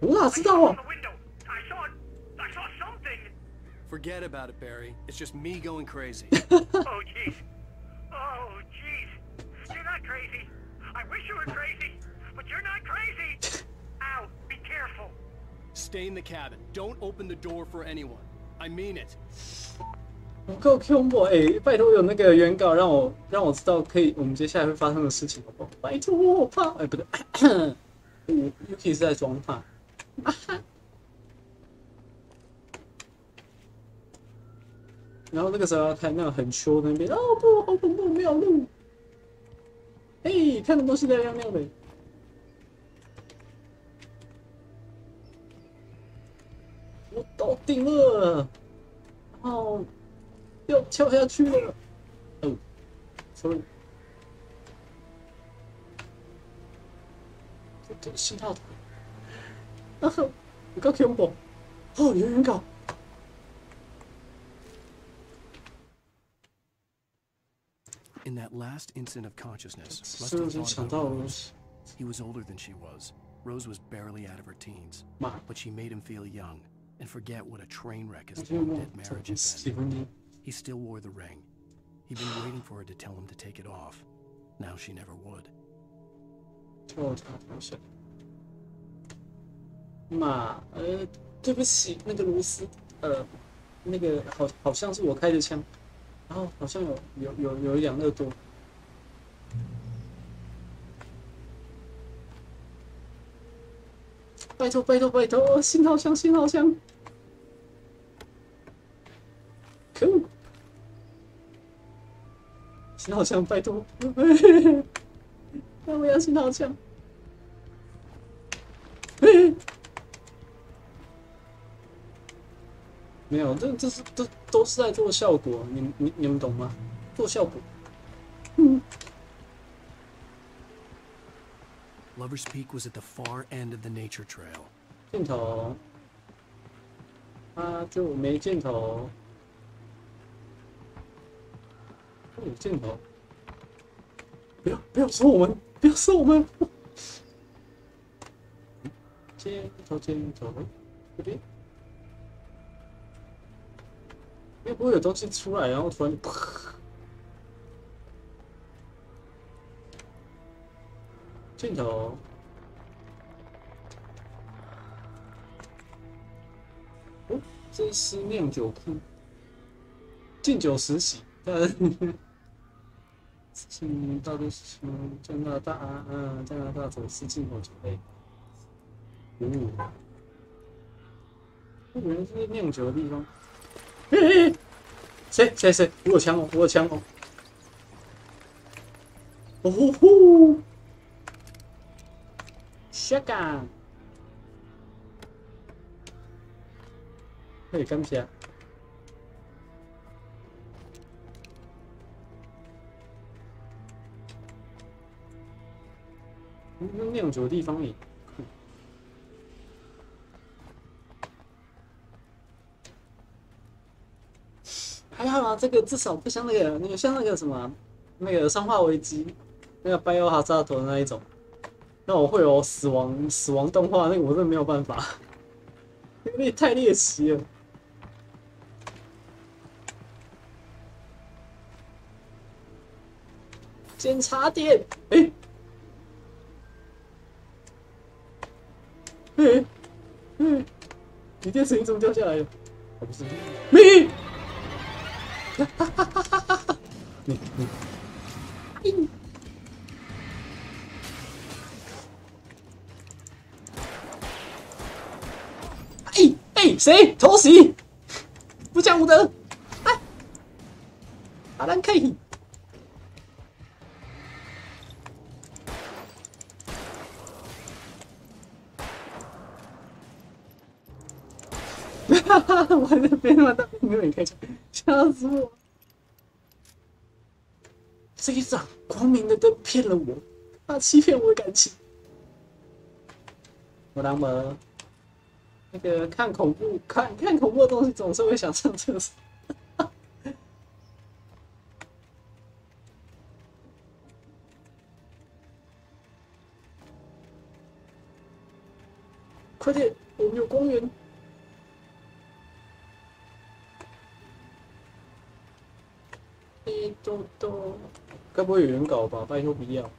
我哪知道啊？ Forget about it, Barry. It's just me going crazy. Oh, jeez. Oh, jeez. You're not crazy. I wish you were crazy, but you're not crazy. Ow, be careful. Stay in the cabin. Don't open the door for anyone. I mean it. 我够恐怖哎！拜托有那个原稿让我知道可以我们接下来会发生的事情好不好？拜托我怕哎不对，Yuki 是在装怕。然后那个时候要看那个很秋那边，哦不，好恐怖，没有路。哎，看的东西在亮亮的。我到顶了，然后要跳下去了。哦 ，sorry， 这信号塔，啊，有够恐怖，哦，有原稿。In that last instant of consciousness, Lester thought about Rose. He was older than she was. Rose was barely out of her teens, but she made him feel young and forget what a train wreck his long-dead marriage had been. He still wore the ring. He'd been waiting for her to tell him to take it off. Now she never would. 对不起，那个螺丝，那个好像是我开的枪。 然后好像有一两乐多，拜托拜托拜托，信号枪信号枪，可恶，信号枪拜托，我要信号枪，没有，这是都是在做效果，你们懂吗？做效果。Lover's Peak was at the far end of the nature trail. 箭头，啊，就没箭头。有箭头，不要说我们，不要说我们。箭头，这边。 会不会有东西出来，然后突然就噗？镜头，哦，这是酿酒库，敬酒时喜，事情到底是什么？加拿大走私进口酒类，原来是酿酒的地方。 谁？我有枪哦！哦呼呼 ，shotgun， 可以干皮啊！酿酒的地方里。 还好啊，这个至少不像那个像那个什么，那个生化危机，那个 Biohazard 的那一种，那我会有死亡动画，那个我真的没有办法，那个太猎奇了。检查点，你电声音怎么掉下来了？哦，不是，你。 谁偷袭？不讲武德！哎，阿兰 K。我还在边玩，但没有人开枪，吓死我！这一盏光明的灯骗了我，他欺骗我的感情。我当门。 那个看恐怖的东西总是会想上厕所。快点，我们有公园。该不会有原稿吧？拜托不要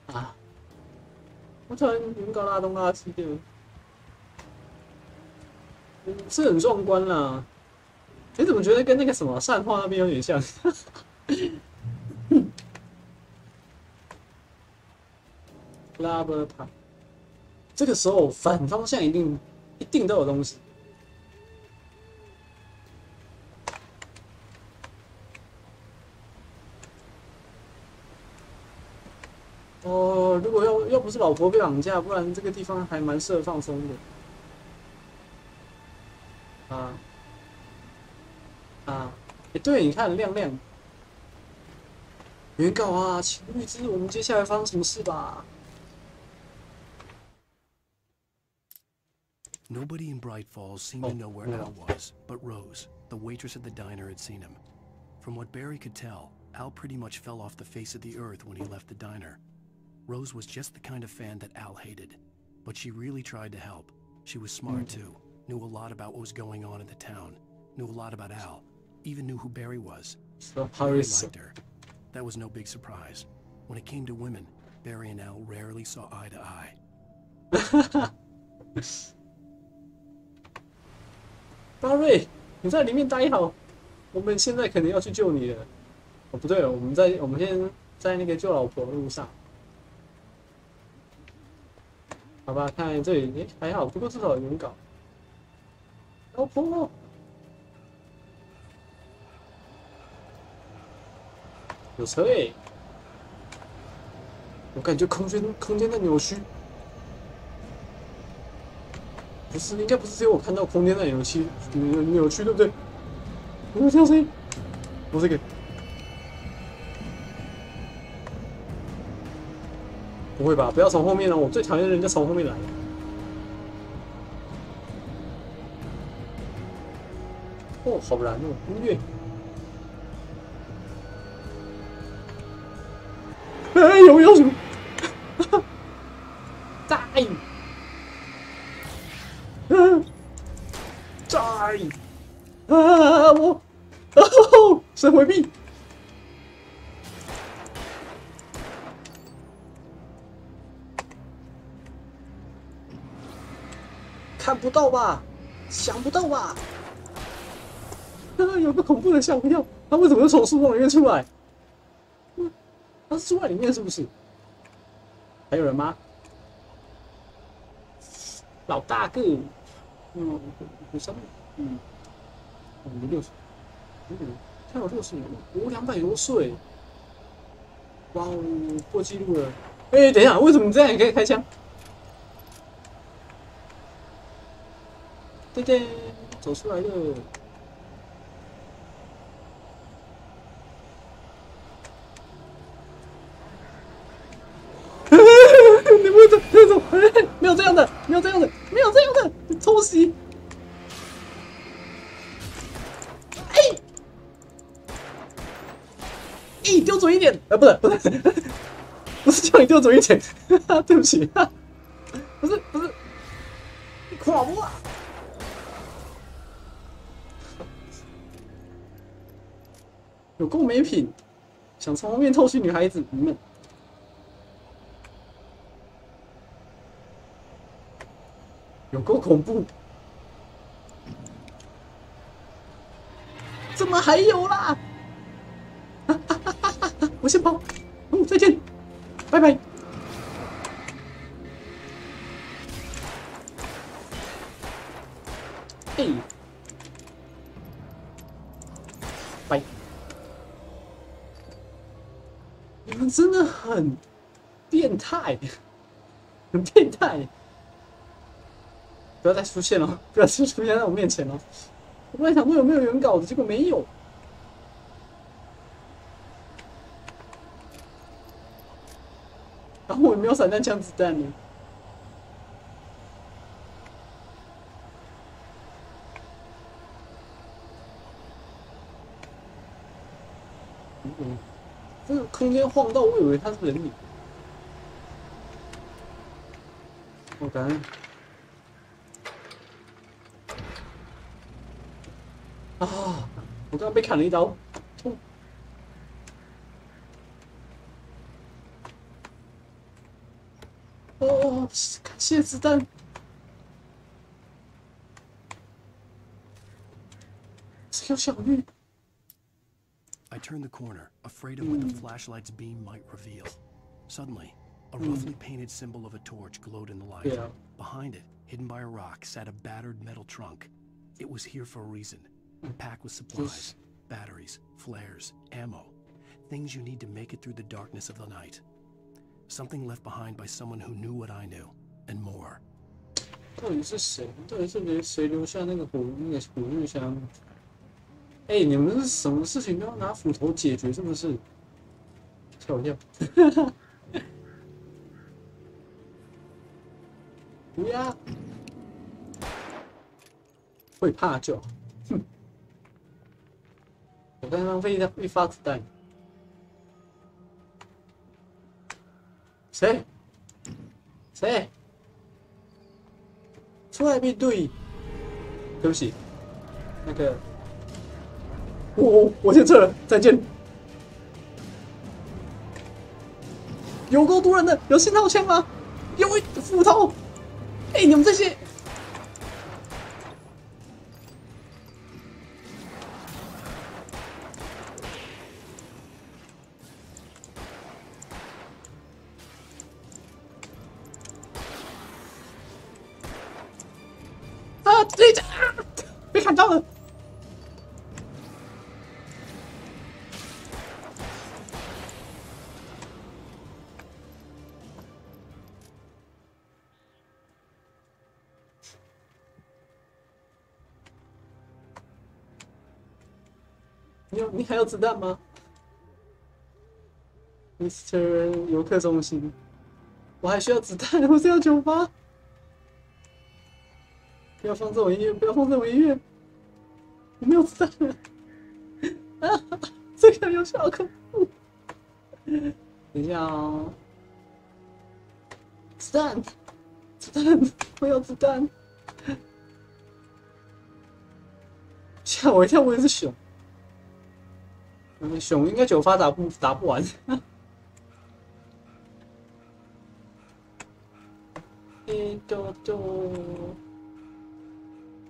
啊！我突然原稿拉东拉西的，是很壮观啦。你怎么觉得跟那个什么善化那边有点像？拉波塔，这个时候反方向一定都有东西。哦，如果要不是老婆被绑架，不然这个地方还蛮适合放松的。对，你看亮亮，原稿啊，请预知我们接下来发生什么事吧。Nobody in Bright Falls seemed to know where Al was, but Rose, the waitress at the diner, had seen him. From what Barry could tell, Al pretty much fell off the face of the earth when he left the diner. Rose was just the kind of fan that Al hated, but she really tried to help. She was smart too, knew a lot about what was going on in the town, knew a lot about Al, even knew who Barry was. Barry liked her. That was no big surprise. When it came to women, Barry and Al rarely saw eye to eye. Barry， 你在里面待好，我们现在可能要去救你了。哦，不对了，我们现在在那个救老婆的路上。好吧，看来这里还好，不过至少有原稿。老婆，有车欸！我感觉空间在扭曲。不是，应该不是只有我看到空间在扭曲，对不对？有没有这样声音？我这个不会吧？不要从后面哦！我最讨厌人家从后面来。哦，好燃哦！音乐。哎，有什么？在。我神回避，看不到吧？想不到吧？有个恐怖的小朋友，他为什么从树洞里面出来？他是住在里面是不是？还有人吗？老大个，60，他有60年，200多岁，哇哦，破纪录了！哎，等一下，为什么这样也可以开枪？对对，走出来了。你不会这种，没有这样的，偷袭。丢准一点！不是叫你丢准一点，对不起，不是，你垮不啊？有够没品，想从后面偷袭女孩子，你们有够恐怖，怎么还有啦？我先跑，再见，拜拜。嘿，拜。你们真的很变态，很变态！不要再出现了，不要再出现在我面前了。我本来想说有没有原稿的，结果没有。然后我也没有散弹枪子弹呢。这个空间晃到，我以为他是人影。我感恩。啊！我刚刚被砍了一刀，痛。哦，感谢子弹。这条小玉。 I turned the corner, afraid of what the flashlight's beam might reveal. Suddenly, a roughly painted symbol of a torch glowed in the light. Yeah. Behind it, hidden by a rock, sat a battered metal trunk. It was here for a reason. Packed with supplies, batteries, flares, ammo. Things you need to make it through the darkness of the night. Something left behind by someone who knew what I knew, and more. 到底是谁？到底是谁留下那个火日香？哎，你们是什么事情都要拿斧头解决，是不是？吓我一跳！不要！会怕就好。哼！我刚浪费一发子弹。谁？谁？出来面对！对不起，那个。 我先撤了，再见。有够多人的，有信号枪吗？有斧头。哎，你们这些……啊，队长，被砍到了。 你还有子弹吗 ，Mr. 游客中心？我还需要子弹，我是要98。不要放这种音乐，不要放这种音乐，我没有子弹了。啊，这个游戏好恐怖。等一下哦，子弹，子弹，我有子弹。吓我一跳，我也是熊。 熊应该9发打不完。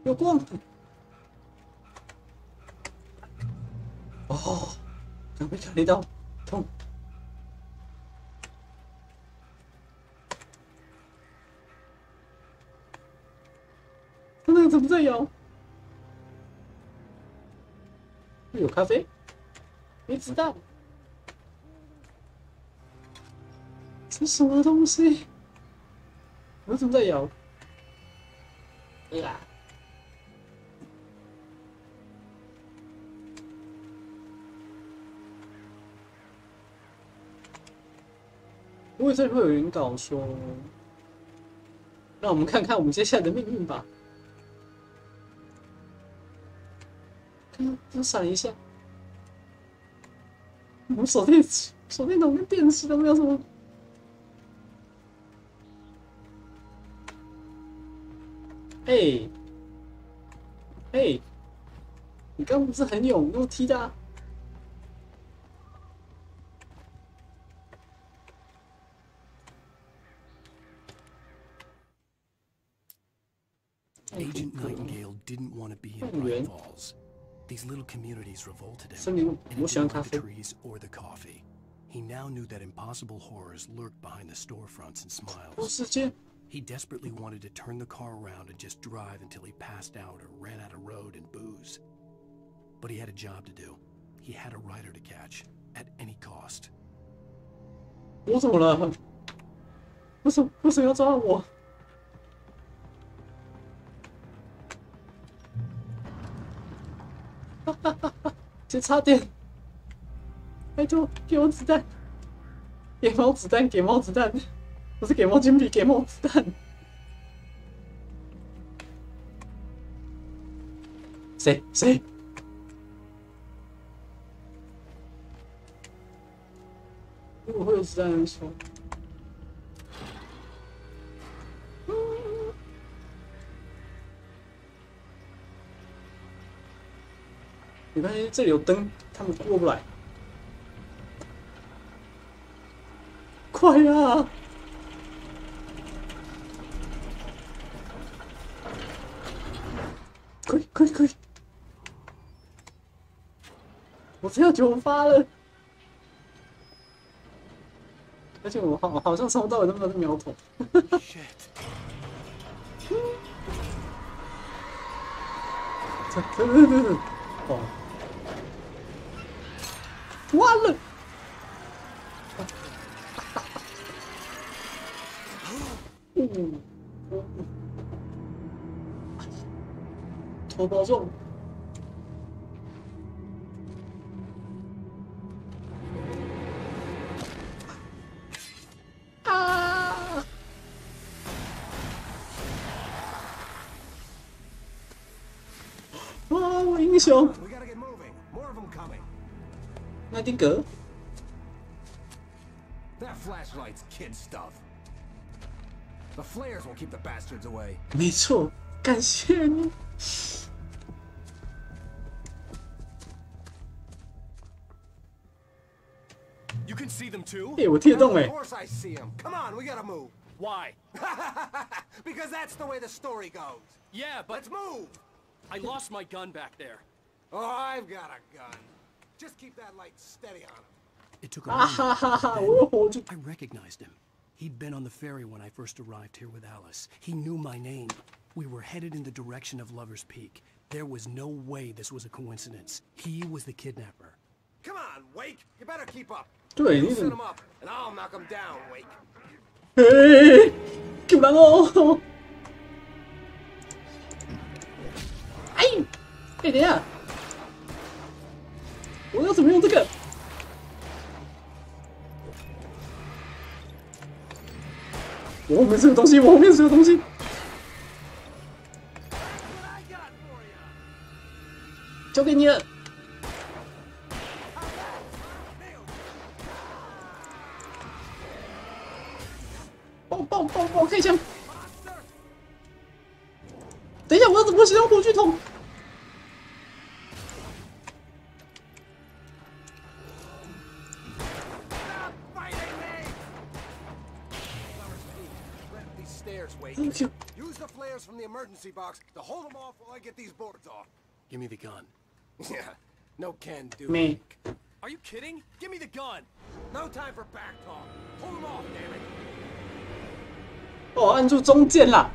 有光。哦，刚被砍了一刀，痛。他那个怎么在摇？有咖啡。 没子弹，这什么东西？我怎么在摇？不过这里会有人搞说，让我们看看我们接下来的命运吧。看，就闪一下。 我手电筒跟电池都没有什么。哎，哎，你刚不是很勇，用踢的。Agent Nightingale didn't want to be in Bright Falls. These little communities revolted him, and he didn't like the trees or the coffee. He now knew that impossible horrors lurked behind the storefronts and smiles. He desperately wanted to turn the car around and just drive until he passed out or ran out of road and booze. But he had a job to do. He had a rider to catch, at any cost. 我怎么了？为什么要抓我？ 先插电，拜托给我子弹，给猫子弹，给猫子弹，不是给猫金币，给猫子弹。谁？如果会有子弹人说。 没关系，这里有灯，他们过不来。快呀！只有9发了，而且我好像从头到尾都没有瞄头。对，哦，完了！头保重。啊！哇，我英雄！那丁格。 That flashlight's kid stuff. The flares will keep the bastards away. 没错，感谢你。You can see them too? 哎，我听得懂哎。 Of course I see them. Come on, we gotta move. Why? Because that's the way the story goes. Yeah, but let's move. I lost my gun back there. Oh, I've got a gun. Just keep that light steady on him. It took a moment. I recognized him. He'd been on the ferry when I first arrived here with Alice. He knew my name. We were headed in the direction of Lover's Peak. There was no way this was a coincidence. He was the kidnapper. Come on, Wake. You better keep up. 对， You 你 set him up, and I'll knock him down, Wake. 嘿，救人哦！哎，等一下，我要怎么用这个？ 我后面是有东西，我后面是有东西。交给你了。爆！开枪！等一下，我要怎么使用火炬筒？Use the flares from the emergency box to hold them off while I get these boards off. Give me the gun. Yeah, no can do. Me. Are you kidding? Give me the gun. No time for back talk. Hold them off, damn it. 哦，按住中键啦。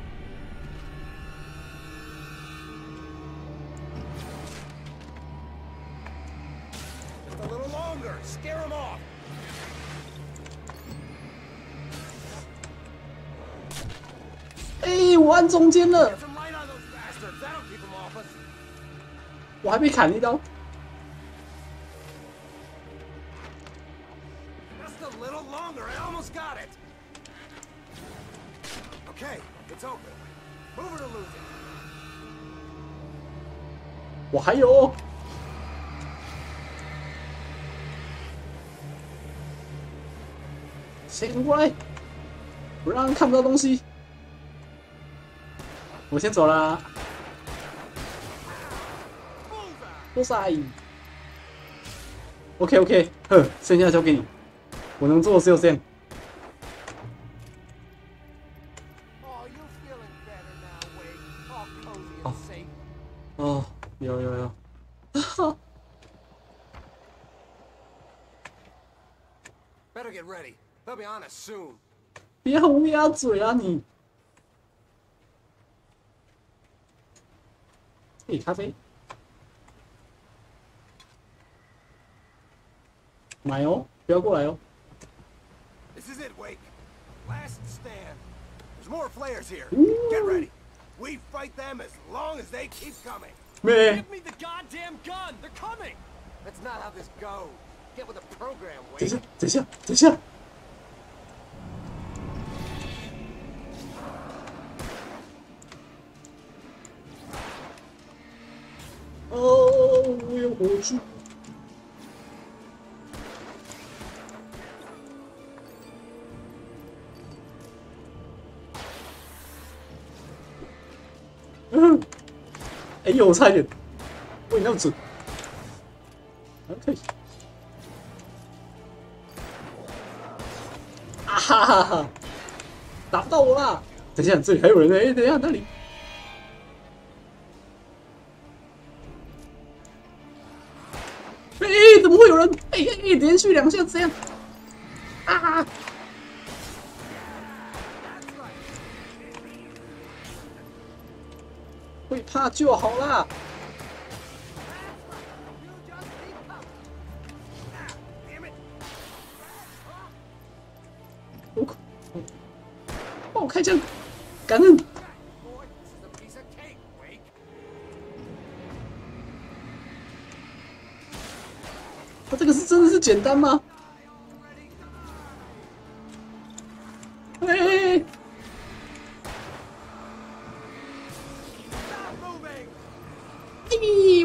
Just a little longer. Scare them off. 哎，我按中间了。我还被砍一刀。Just a little longer. I almost got it. Okay, it's open. Move it or lose it. 我还有。先过来，不让人看不到东西。 我先走啦，波塞。OK， 哼，剩下交给你，我能做的只有这样。哦，有。Better get ready. They'll be on us soon. 别乌鸦嘴啊你！ 嘿，咖啡，买哦，不要过来哦。This is it, Wake. Last stand. There's more flares here. Get ready. We fight them as long as they keep coming. Give me the goddamn gun. They're coming. That's not how this goes. Get with the program, Wake. 等一下。哦，我有火炬。哎呦，差一点！喂，那么准，可以。啊哈哈哈！打不到我啦！等一下，这里还有人呢！哎，等一下，那里。 哎，怎么会有人！哎、连续2下这样啊！会怕就好啦。帮我开枪，感恩。他这个是真的是简单吗？哎！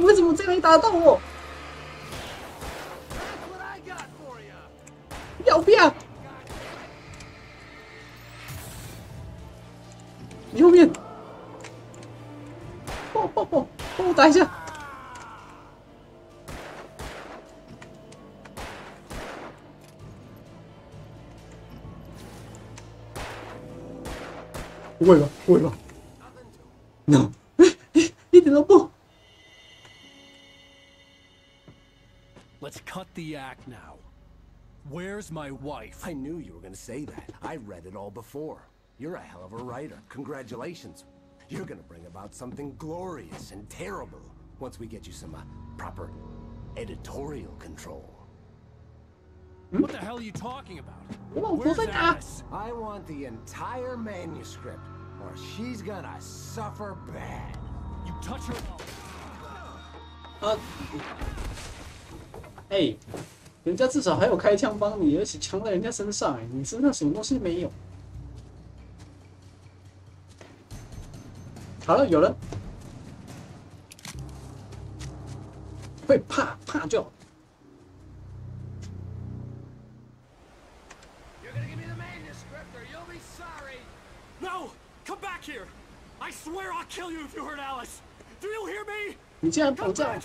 为什么这样打到我？要不要？你后面，帮我打一下。不会吧？不会吧 ？No， 一点都不。Let's cut the act now. Where's my wife? I knew you were gonna say that. I read it all before. You're a hell of a writer. Congratulations. You're gonna bring about something glorious and terrible once we get you some proper editorial control. What the hell are you talking about? Where's Alice? I want the entire manuscript, or she's gonna suffer bad. You touch her. 哎，人家至少还有开枪帮你，而且枪在人家身上，哎，你身上什么东西没有？好了，有人会怕就。No! Come back here! I swear I'll kill you if you hurt Alice! Do you hear me? 你竟然绑架！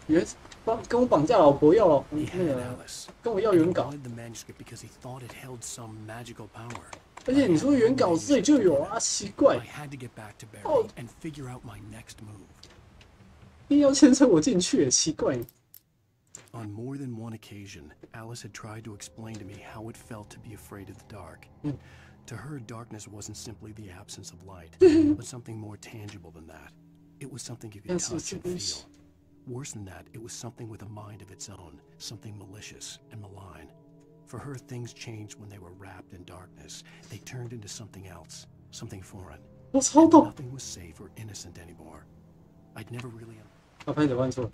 原跟我绑架老婆要了那个，跟我要原稿。而且你说原稿这里就有啊，奇怪。哦，一定要牵扯我进去，奇怪。On more than one occasion, Alice had tried to explain to me how it felt to be afraid of the dark. To her, darkness wasn't simply the absence of light, but something more tangible than that. It was something you could touch and feel. Worse than that, it was something with a mind of its own, something malicious and malign. For her, things changed when they were wrapped in darkness. They turned into something else, something foreign. And nothing was safe or innocent anymore. I'd never really... 他拍手按错。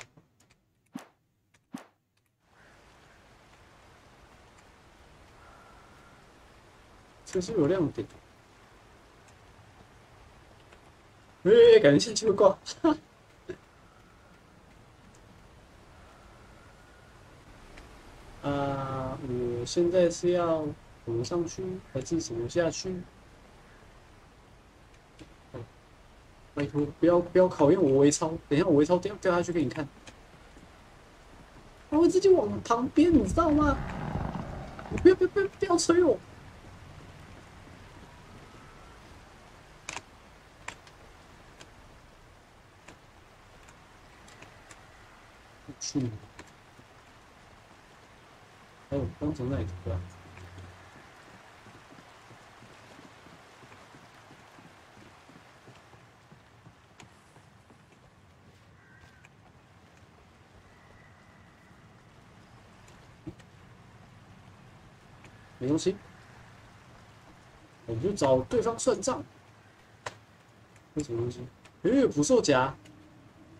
这是有亮点。感觉兴趣会挂。我现在是要怎么上去，还是怎么下去？拜托，不要考验我微操，等一下我微操掉下去给你看。我会直接往旁边，你知道吗？不要催我！去。还有刚从那里出来。没东西，我们就找对方算账。那什么东西？捕兽夹？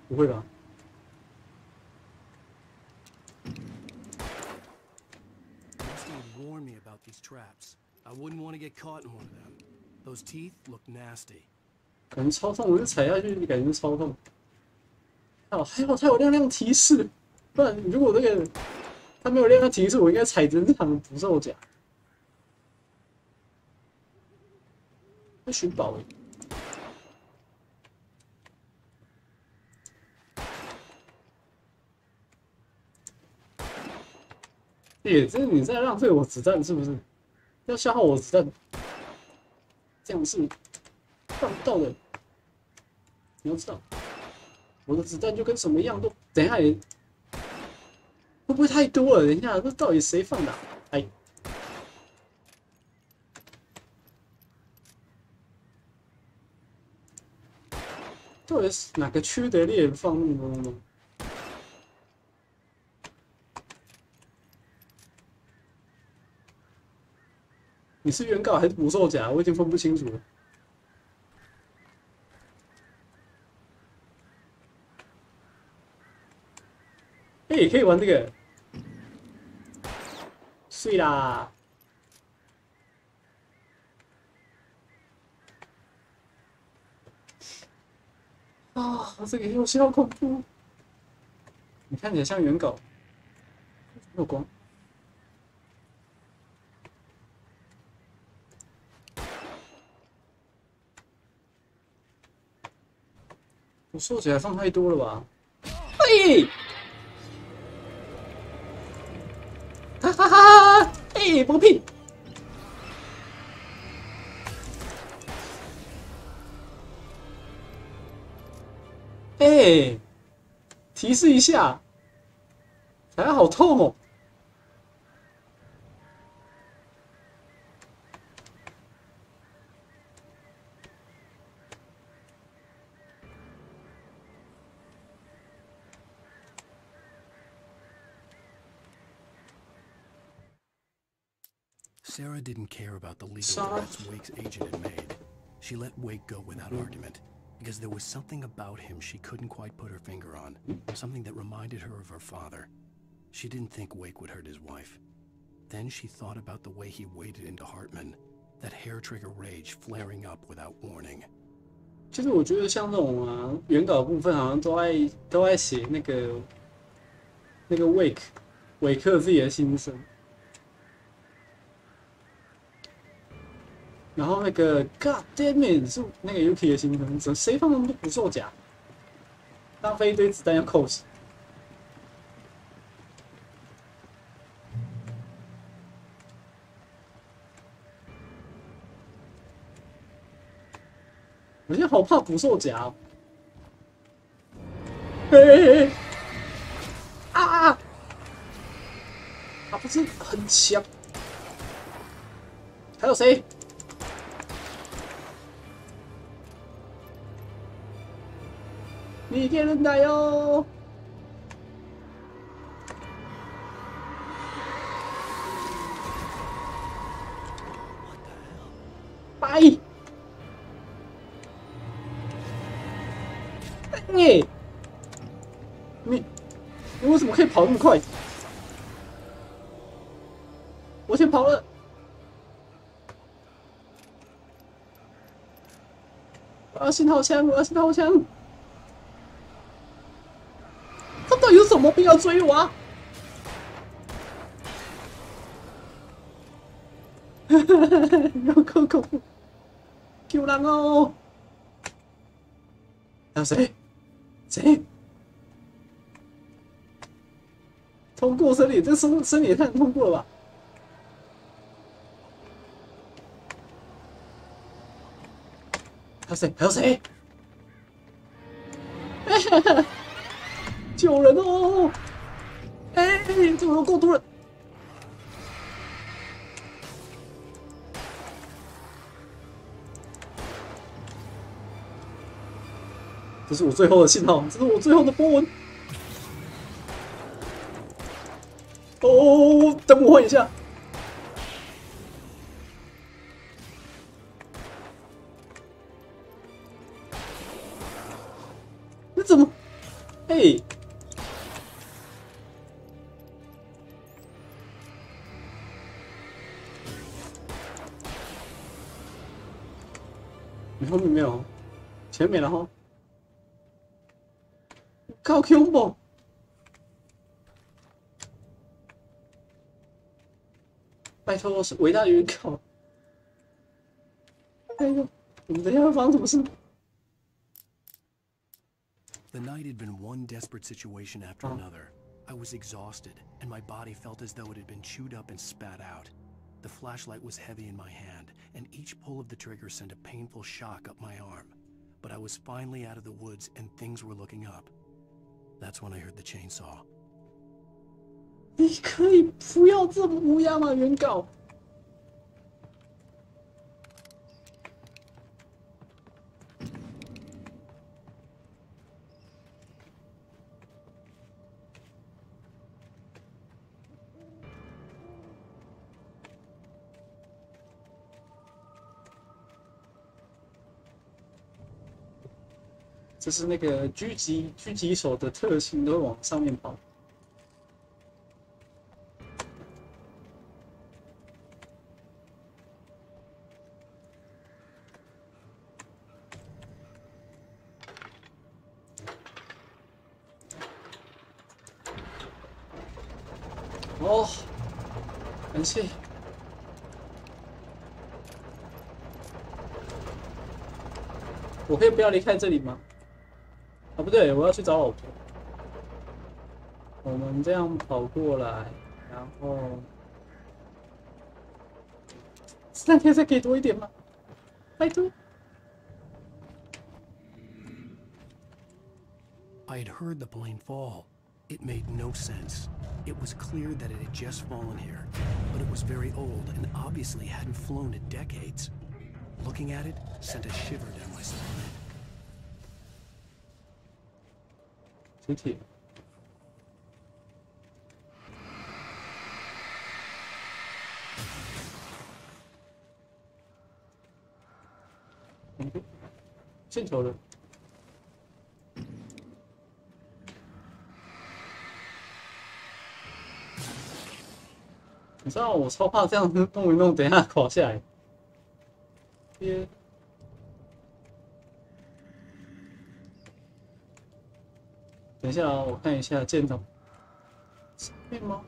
不会吧？ These traps. I wouldn't want to get caught in one of them. Those teeth look nasty. 可能超痛，我就踩下去，感觉超痛。还好它有亮亮提示，不然如果那个它没有亮亮提示，我应该踩整场捕兽夹。在寻宝欸。这是你在浪费我子弹是不是？要消耗我子弹，这样是办不到的。你要知道，我的子弹就跟什么一样都，等一下也会不会太多了？等一下，这到底谁放的？哎，到底是哪个区的猎人放那么多东西？你是原稿还是捕兽夹？我已经分不清楚了。哎，可以玩这个，睡啦！啊，这个游戏好恐怖！你看起来像原稿，没有光。我说起来放太多了吧？哎！哈哈哈！哎，放屁！哎，提示一下，还好痛哦。Sarah didn't care about the legal threats Wake's agent had made. She let Wake go without argument, because there was something about him she couldn't quite put her finger on, something that reminded her of her father. She didn't think Wake would hurt his wife. Then she thought about the way he waded into Hartman, that hair-trigger rage flaring up without warning. 其实我觉得像这种啊，原稿部分好像都在写那个韦克自己的心声。然后那个 God damn it 是那个 YUUKI 的心声，谁放那么多捕兽夹？浪费一堆子弹要扣死。我现在好怕捕兽夹哦！嘿，啊！他不是很强？还有谁？你给人打哟！拜！你为什么可以跑那么快？我先跑了。我要信号枪！我要信号枪！他到底有什么病要追我啊？有够恐怖！救人哦！还有谁？谁？通过森林，这森林也太难通过了吧？还有谁？还有谁？救人哦！哎，这有够多人！这是我最后的信号，这是我最后的波纹。哦，等我换一下。你怎么？哎！你后面没有，前面了哈。靠 Q 吧！拜托，是伟大的原稿。哎呦，我们等一下会发生什么事？ The night had been one desperate situation after another. I was exhausted, and my body felt as though it had been chewed up and spat out. The flashlight was heavy in my hand, and each pull of the trigger sent a painful shock up my arm. But I was finally out of the woods, and things were looking up. That's when I heard the chainsaw. 你可以不要这么乌鸦吗？原稿。这是那个狙击手的特性，都会往上面跑。哦，感谢。我可以不要离开这里吗？啊，不对，我要去找老婆。我们这样跑过来，然后子弹可以再给多一点吗？拜托。 I had heard the plane fall. It made no sense. It was clear that it had just fallen here, but it was very old and obviously hadn't flown in decades. Looking at it sent a shiver down my spine. 磁铁。线头了。 你知道我超怕这样子弄一弄，等一下垮下来。等一下啊，我看一下箭头。上面吗？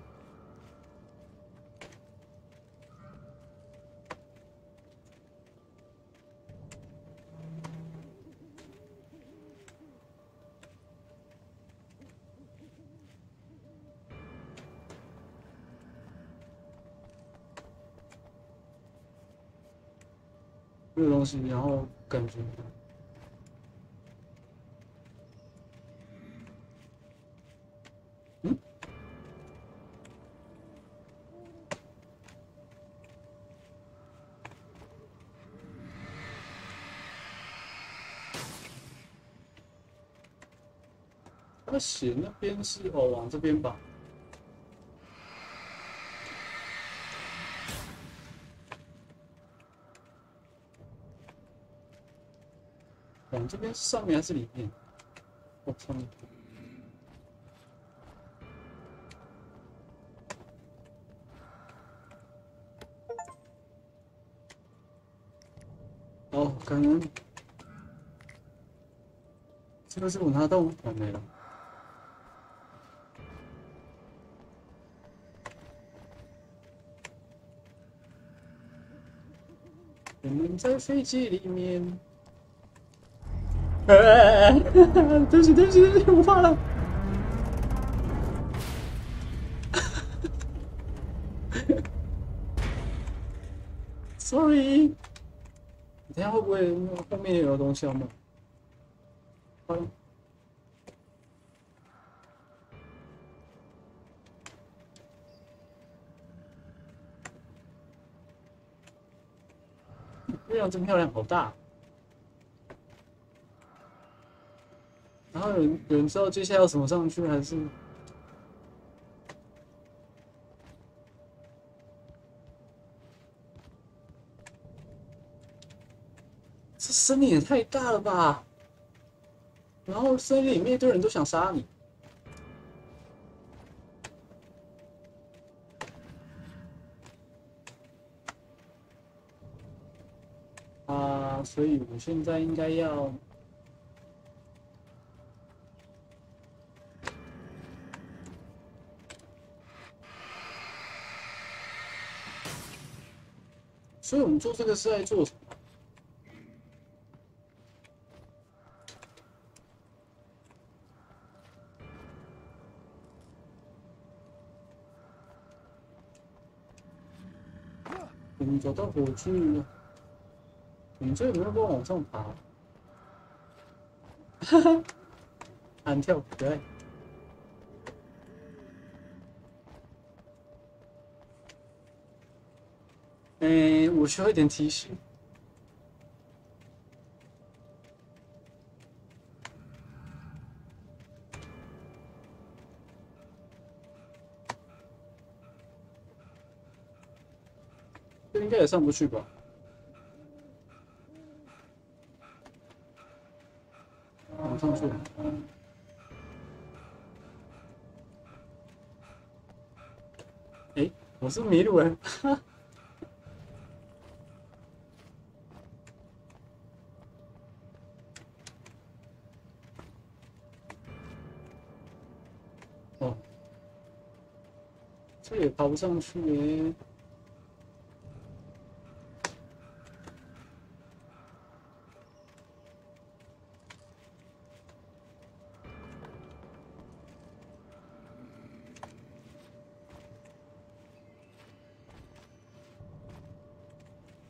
这个东西，然后感觉，嗯，他写那边是哦，往这边吧。 往这边上面还是里面？哦，上面。哦，可能这个是我拿到我没了。我们在飞机里面。 对不起，对不起，对不起，我怕了。Sorry， 你等下会不会后面有东西要弄？好了。月亮真漂亮，好大。 然后有人知道接下来要怎么上去，还是？这森林也太大了吧！然后森林里面一堆人都想杀你。啊，所以我现在应该要。 所以我们做这个是在做什么？我们找到火炬了。我们这有没有办法往上爬？哈哈， 弹跳可爱。我需要一点提示。这应该也上不去吧？往上去。我是迷路了。哦，这也爬不上去耶。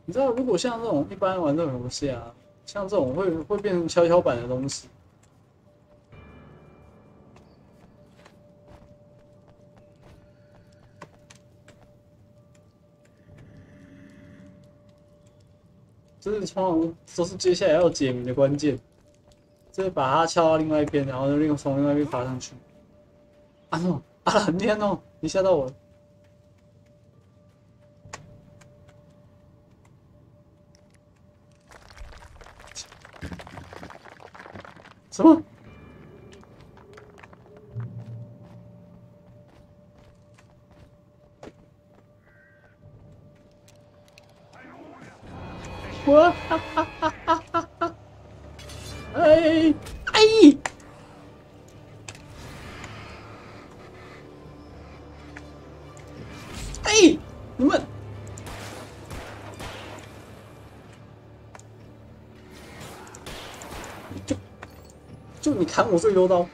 你知道，如果像这种一般玩这种游戏啊，像这种会变成跷跷板的东西。这是通常都是接下来要解谜的关键，就是把它敲到另外一边，然后从另外一边爬上去。很天哦，你吓到我了。什么？我哎！你们就你砍我最多刀。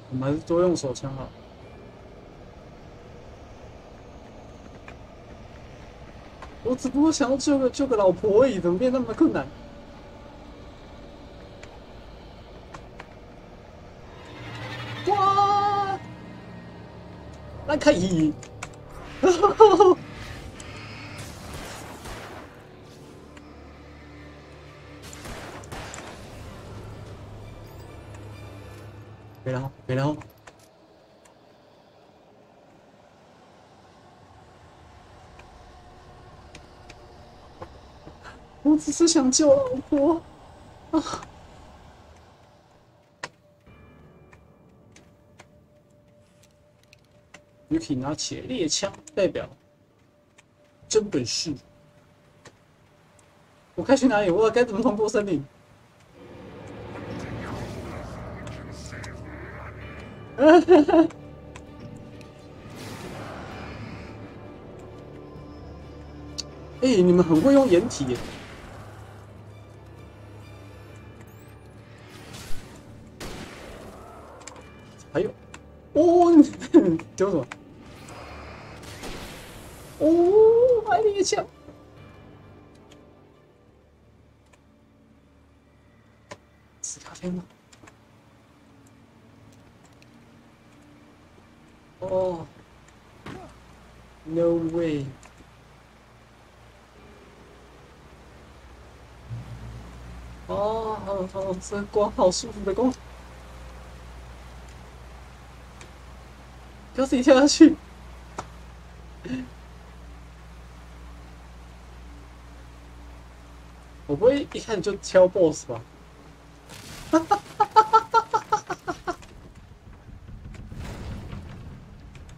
我们还是多用手枪好。我只不过想要救个老婆而已，怎么变那么困难？哇！那可以。没了。我只是想救老婆啊！YUUKI拿起猎枪，代表真本事。我该去哪里？我该怎么通过森林？你们很会用掩体耶。还有，丢什么？还猎枪。死咖啡吗？No way！ 这光好舒服的光，不要自己跳下去。我不会一开始就挑 BOSS 吧？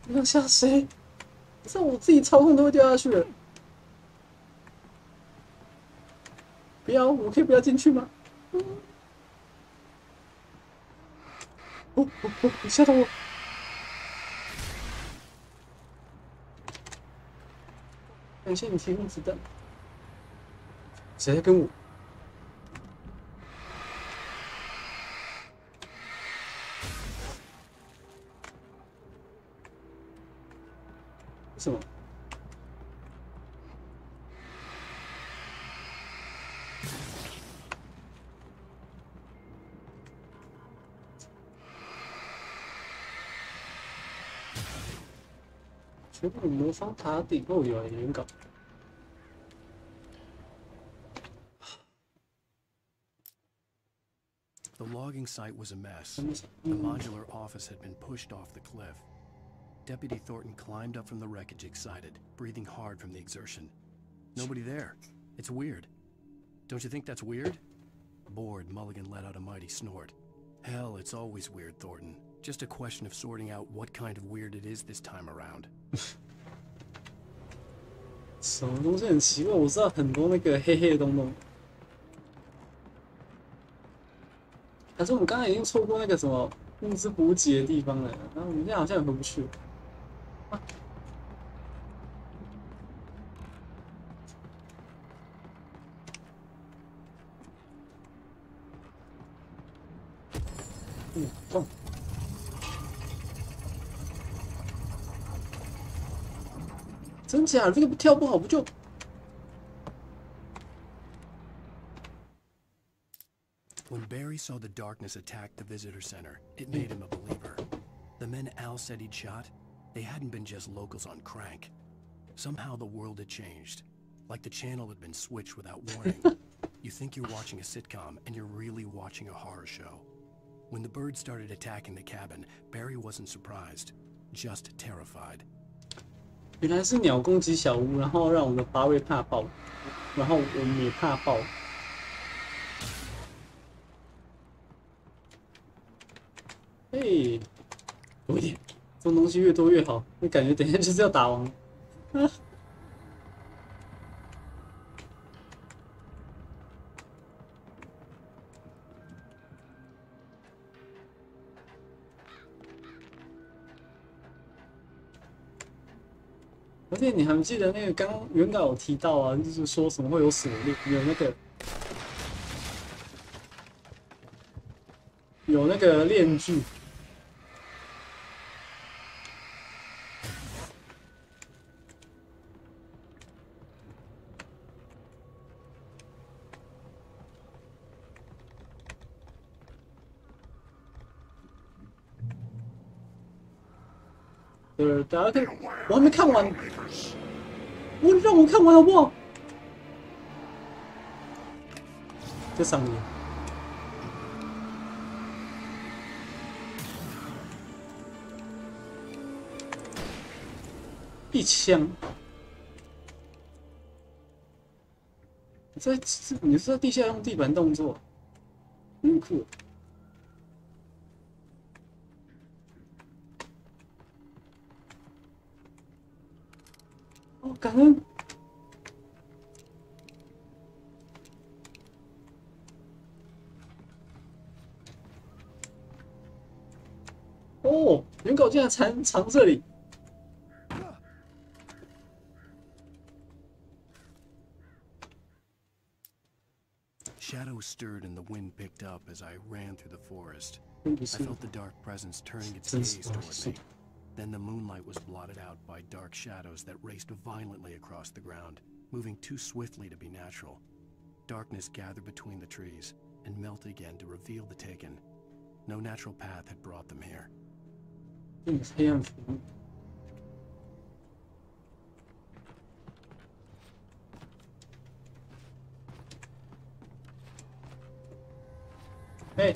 你要吓谁？这我自己操控都会掉下去了。不要，我可以不要进去吗？你吓到我！感谢你提供子弹。谁在跟我？什么？全部魔方塔顶哦，有原稿。The logging site was a mess. The modular office had been pushed off the cliff. Deputy Thornton climbed up from the wreckage excited, breathing hard from the exertion. Nobody there. It's weird. Don't you think that's weird? Bored, Mulligan let out a mighty snort. Hell, it's always weird, Thornton. Just a question of sorting out what kind of weird it is this time around. 什么东西很奇怪？我知道很多那个黑黑的东东。还是我们刚才已经错过那个什么物资补给的地方了，然后我们现在好像也回不去。啊中。真假？这个跳不好不就？When Barry saw the darkness attack the visitor center, it made him a believer. The men Al said he'd shot, they hadn't been just locals on crank. Somehow the world had changed, like the channel had been switched without warning. You think you're watching a sitcom, and you're really watching a horror show. When the birds started attacking the cabin, Barry wasn't surprised, just terrified. 原来是鸟攻击小屋，然后让我们的8位怕爆，然后我们也怕爆。嘿，多一点，这种东西越多越好。那感觉等一下就是要打王。而且你还记得那个刚原稿有提到啊，就是说什么会有锁链，有那个链锯。大家可以，我还没看完，让我看完好不好？在上面，一枪。你是在地下用地板动作，很酷。哦，感恩。哦，原稿竟然藏这里。Shadows stirred and the wind picked up as I ran through the forest. I felt the dark presence turning its gaze toward me. Then the moonlight was blotted out by dark shadows that raced violently across the ground, moving too swiftly to be natural. Darkness gathered between the trees and melted again to reveal the taken. No natural path had brought them here. 黑暗符。哎，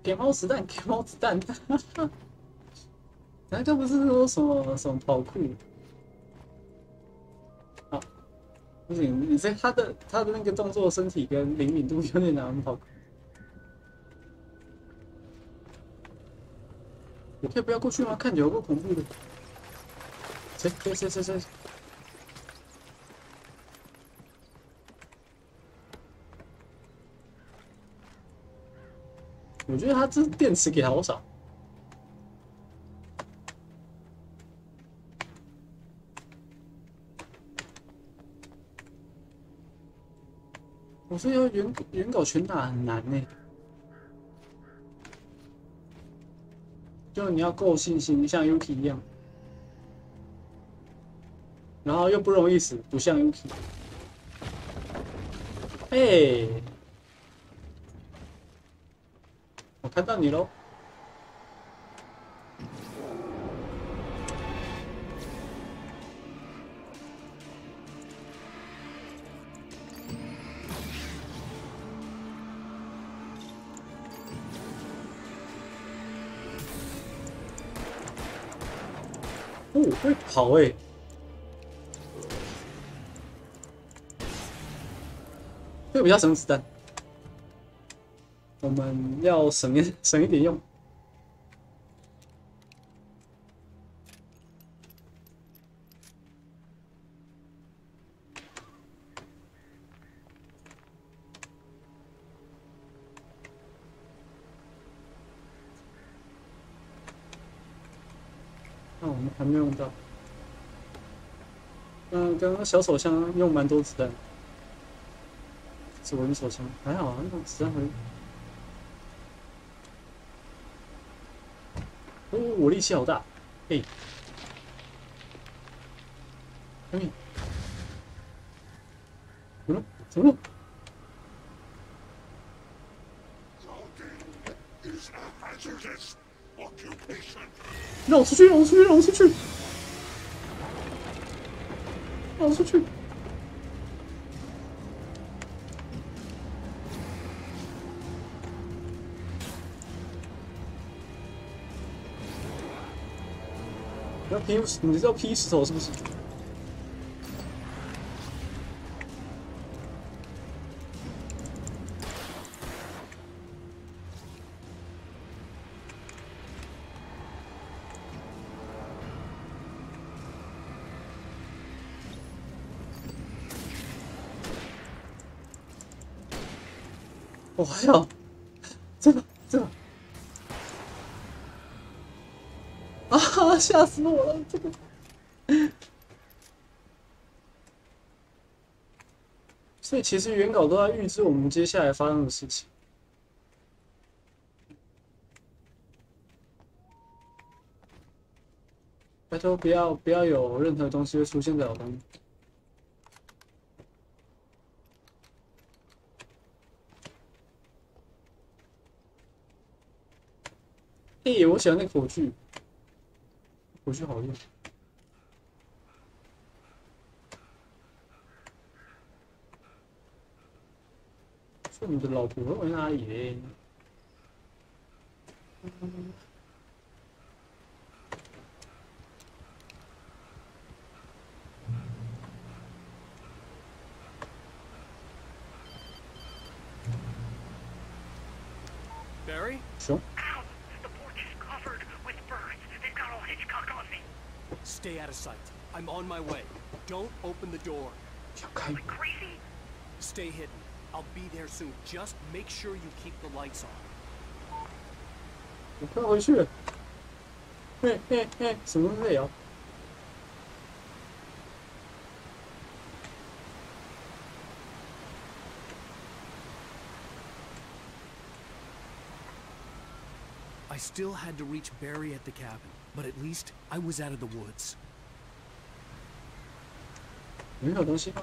给猫子弹，给猫子弹！难道不是说什么跑酷？啊，不行，你这他的那个动作、身体跟灵敏度有点难跑酷。我可以不要过去吗？看起来有够恐怖的。谁？我觉得它这电池给好少。我说要原稿全打很难呢，就你要够信心，像 YUUKI 一样，然后又不容易死，不像 YUUKI。哎，我看到你喽！哦，会跑哎！这个比较省子弹，我们要省一点用。那我们还没用到。刚刚小手枪用蛮多子弹。是我用手枪，还好啊，那种子弹回。哦，我力气好大，嘿，哎，怎么了？让我出去！让我出去！让我出去！让我出去！要劈，你是要劈石头是不是？我还要这个啊！吓死我了！这个，所以其实原稿都在预知我们接下来发生的事情。拜托，不要有任何东西会出现在我旁边。嘿，我喜欢那个火炬。火炬好用。说你的老婆在哪里嘞？Barry? 熊。Stay out of sight. I'm on my way. Don't open the door. Am I crazy? Stay hidden. I'll be there soon. Just make sure you keep the lights on. 我快回去了。嘿，什么队友？ I still had to reach Barry at the cabin, but at least I was out of the woods. 里面有东西吗？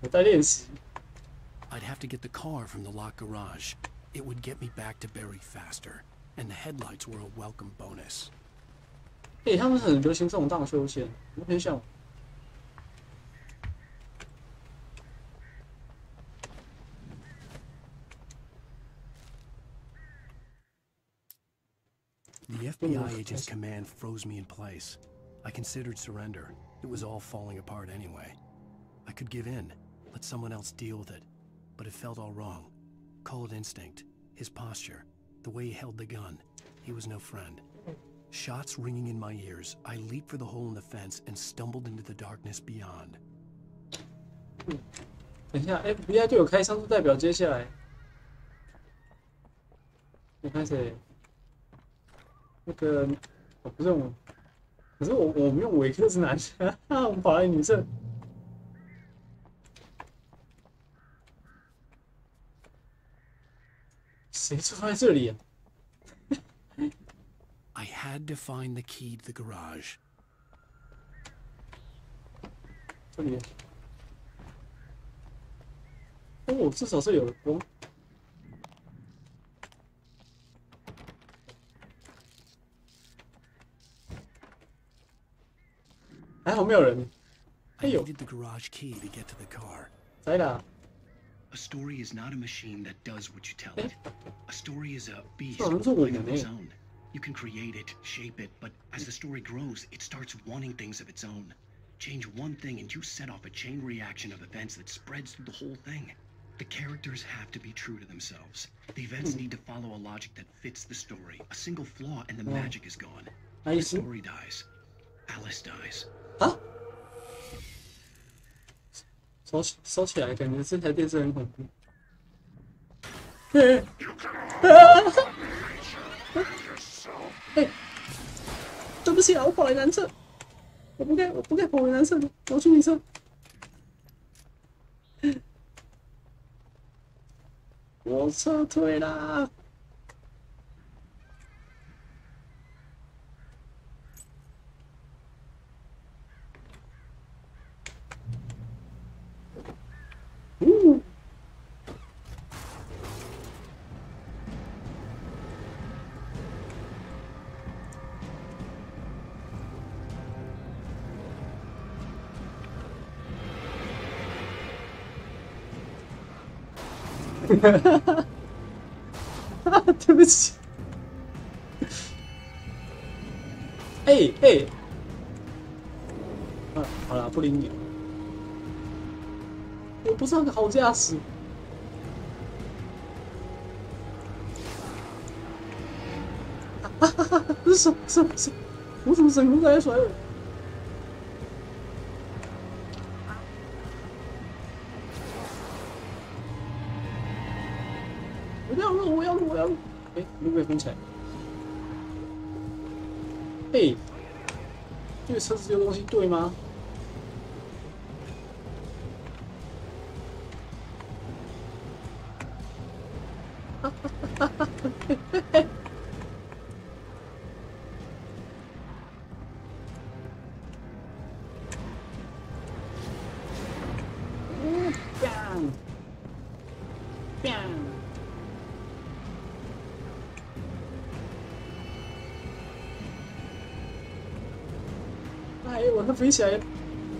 我在练习。 I'd have to get the car from the locked garage. It would get me back to Barry faster, and the headlights were a welcome bonus. 他们很流行这种荡秋千，我很想。The FBI agent's command froze me in place. I considered surrender. It was all falling apart anyway. I could give in, let someone else deal with it. But it felt all wrong. Call it instinct. His posture. The way he held the gun. He was no friend. Shots ringing in my ears, I leaped for the hole in the fence and stumbled into the darkness beyond. 等一下 ，FBI 对我开枪，就代表接下来我看谁？那个我不是我，可是我们用韦克是男生，我们跑来女生。谁坐在这里啊？ I had to find the key to the garage. 这里。哦，至少是有光。还好没有人。哎呦！ needed the garage key to get to the car. 在哪？ A story is not a machine that does what you tell it. A story is a beast 这好像 with 是 a 我 mind 的 of 呢。 its own. You can create it, shape it, but as the story grows, it starts wanting things of its own. Change one thing and you set off a chain reaction of events that spreads through the whole thing. The characters have to be true to themselves. The events need to follow a logic that fits the story. A single flaw and the magic is gone. The story dies. Alice dies. 啊？收起来，感觉这台电视很恐怖。对不起啊，我跑来男厕，我不该跑回男厕的，我要去女厕。我撤退啦！对不起。好了，不理你了。我不是个好驾驶。什么？我怎么整个在甩尾？我要录！路被封起来。这个车子丢东西对吗？我它飞起来，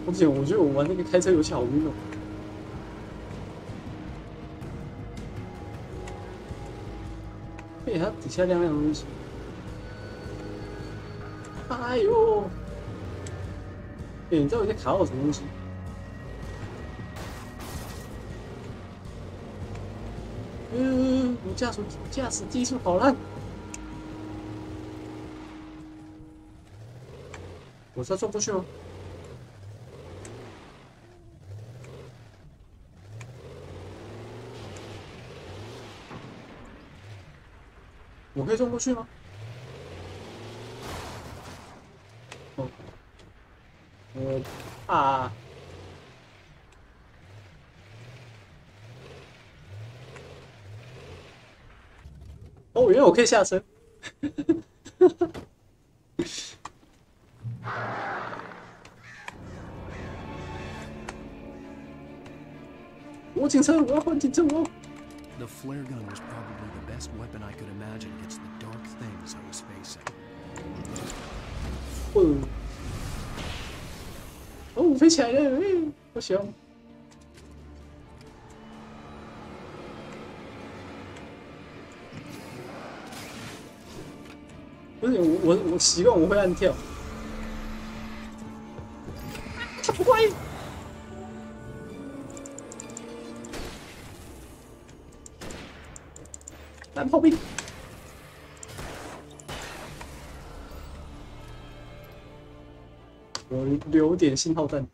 我觉得我玩那个开车游戏好晕哦。它底下亮亮的东西。哎呦！你知道我在卡我什么东西？我驾驶技术好烂。我再撞过去吗？我可以撞过去吗？哦，哦，原来我可以下车。我警车，我要换警车，我。The flare gun was probably the best weapon I could imagine against the dark things I was facing. 哦，飞起来了！不行。不是我习惯我会按跳。炮兵。我留点信号弹。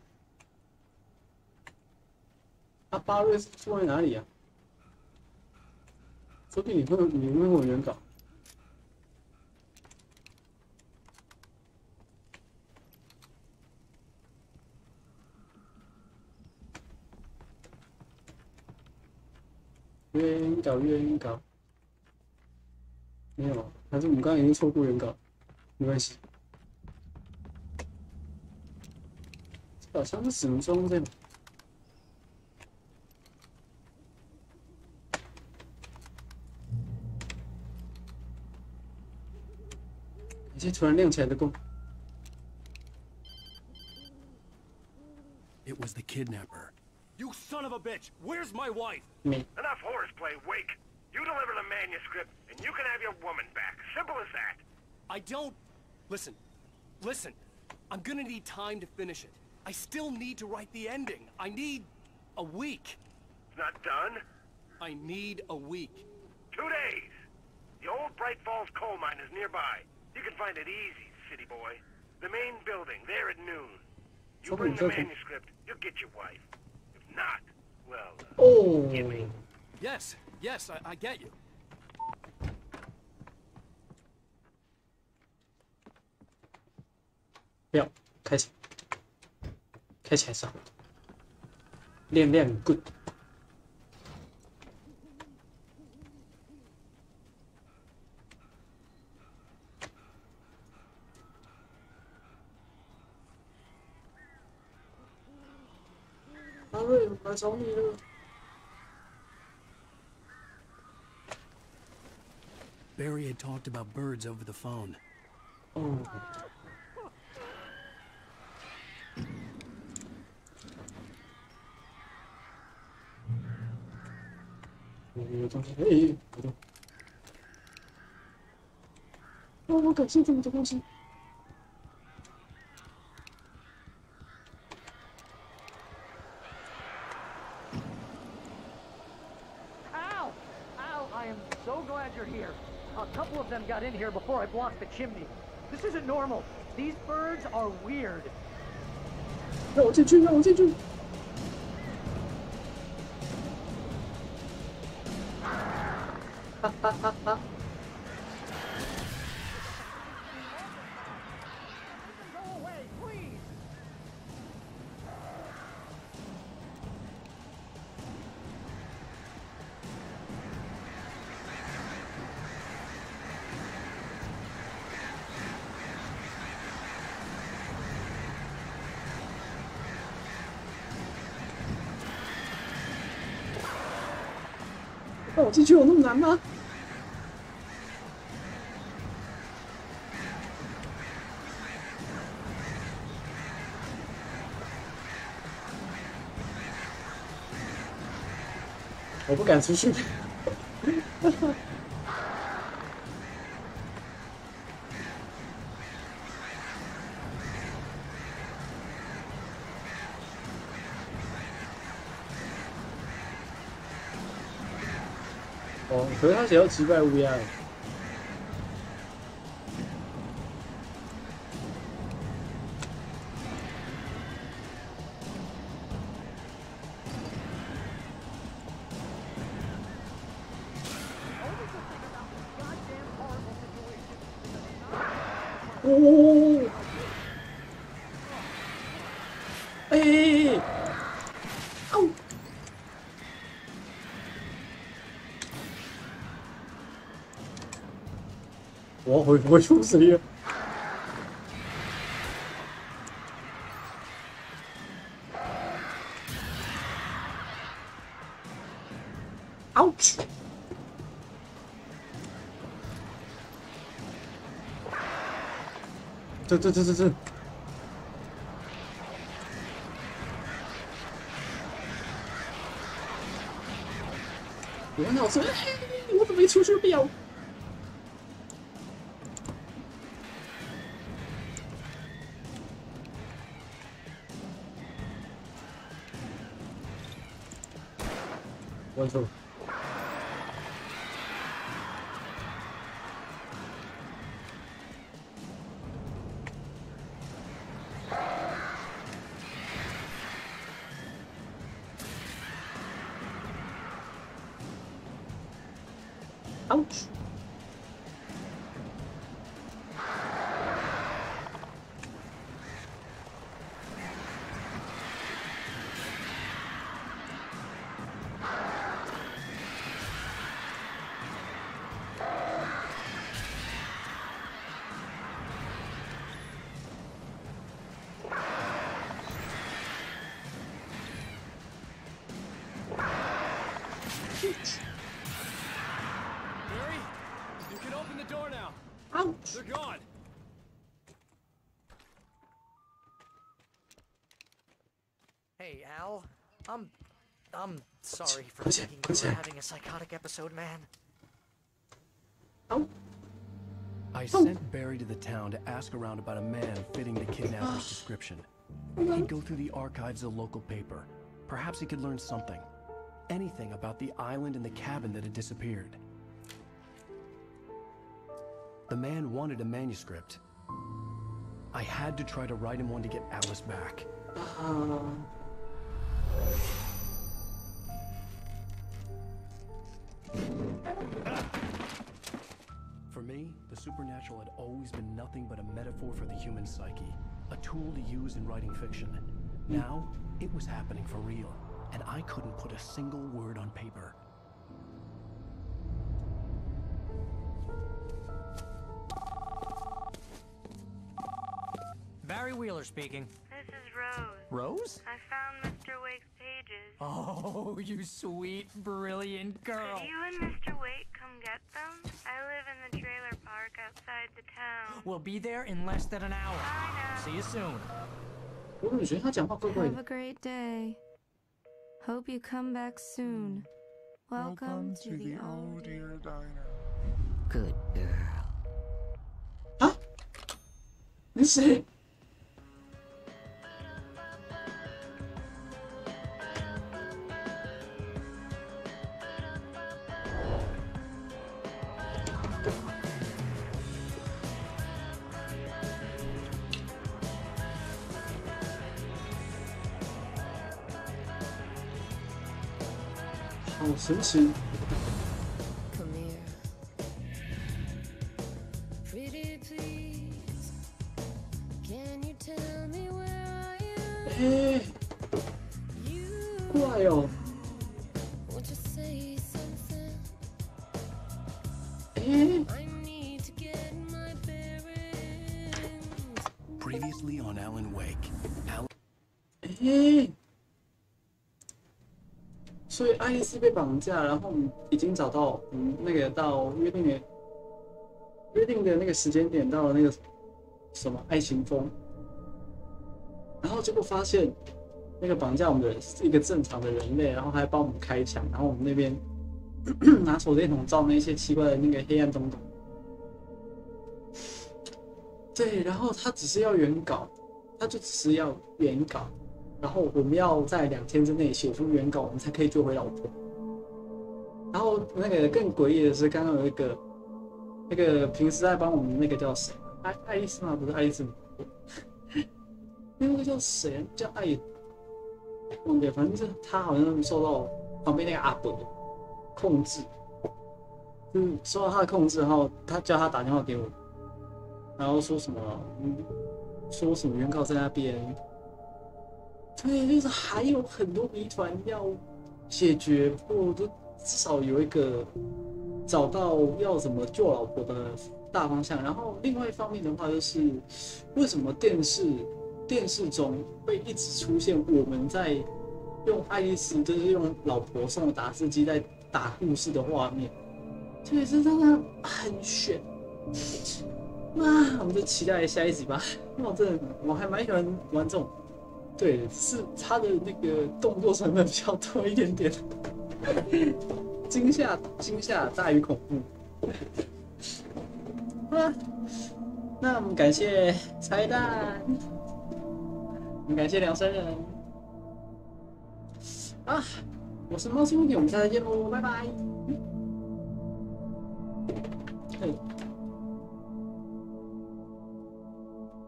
巴瑞是住在哪里啊？说不定你会有原稿。原稿，没有，还是我们刚刚已经错过原稿，没关系。这好像是使用中这样。一些突然亮起来的光。 It was the kidnapper. You son of a bitch! Where's my wife? Me. Enough horseplay, Wake. You deliver the manuscript, and you can have your woman back. Simple as that. I don't... Listen. I'm gonna need time to finish it. I still need to write the ending. I need... a week. It's not done? I need a week. 2 days. The old Bright Falls coal mine is nearby. You can find it easy, city boy. The main building, there at noon. You bring the manuscript, you'll get your wife. If not, well, get me. Yes, I get you. 不要，开起来上，亮 good。阿瑞，我来找你了。 Barry had talked about birds over the phone. Oh. Oh, 我感兴趣这个东西。 A couple of them got in here before I blocked the chimney. This isn't normal. These birds are weird. 让我进去，让我进去。哈哈哈哈！让我进去有那么难吗？我不敢出去。哦，可是他写要击败乌鸦。哦！哎！哦！ 我回出谁了？ouch！ 这！我脑子，我怎么没出去表？ 关注。Ouch！ Barry, you can open the door now. Ouch! They're gone. Hey, Al. I'm sorry for thinking you were having a psychotic episode, man. I sent Barry to the town to ask around about a man fitting the kidnapper's description. He'd go through the archives of the local paper. Perhaps he could learn something. Anything about the island and the cabin that had disappeared. The man wanted a manuscript. I had to try to write him one to get Alice back. For me, the supernatural had always been nothing but a metaphor for the human psyche, a tool to use in writing fiction. Now, it was happening for real, and I couldn't put a single word on paper. Barry Wheeler speaking. This is Rose. Rose? I found Mr. Wake's pages. Oh, you sweet, brilliant girl. Could you and Mr. Wake come get them? I live in the trailer park outside the town. We'll be there in less than an hour. See you soon. Have a great day. Hope you come back soon. Welcome to the old dear diner. Good girl. 你是谁？好神奇！ Come here. Pretty please. Can you tell me where I am? 怪哦。 Won't you say something? 哎。 I need to get my bearings. Previously on Alan Wake. 哎。 所以爱丽丝被绑架，然后我们已经找到，那个到约定的那个时间点，到了那个什么爱情风，然后结果发现那个绑架我们的人是一个正常的人类，然后还帮我们开枪，然后我们那边拿手电筒照那些奇怪的那个黑暗东东。对，然后他只是要原稿，他就只是要原稿。 然后我们要在2天之内写出原稿，我们才可以救回老婆。然后那个更诡异的是，刚刚有一个那个平时在帮我们那个叫谁？爱丽丝吗？不是爱丽丝，那个叫谁？叫爱，忘记，反正是他好像受到旁边那个阿伯控制，就是受到他的控制，然后他叫他打电话给我，然后说什么原稿在那边。 对，就是还有很多谜团要解决，或者至少有一个找到要怎么救老婆的大方向。然后另外一方面的话，就是为什么电视中会一直出现我们在用爱丽丝，就是用老婆送的打字机在打故事的画面，对，这真的很悬。那我们就期待下一集吧。因为我还蛮喜欢玩这种。 对，是他的那个动作成分比较多一点点，惊吓大于恐怖。那我们感谢彩蛋，我们感谢两生人。啊，我是猫兄弟，我们下次见喽，拜拜。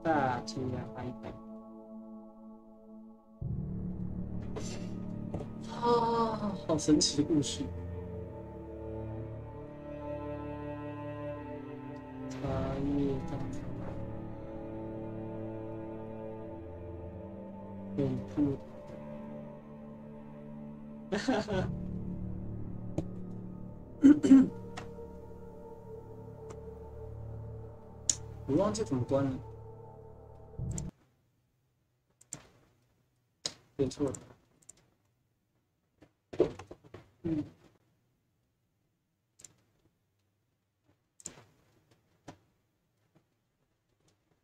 大家拜拜。 啊，好神奇的故事！八月到北部，哈哈。我忘记怎么关了，点错了。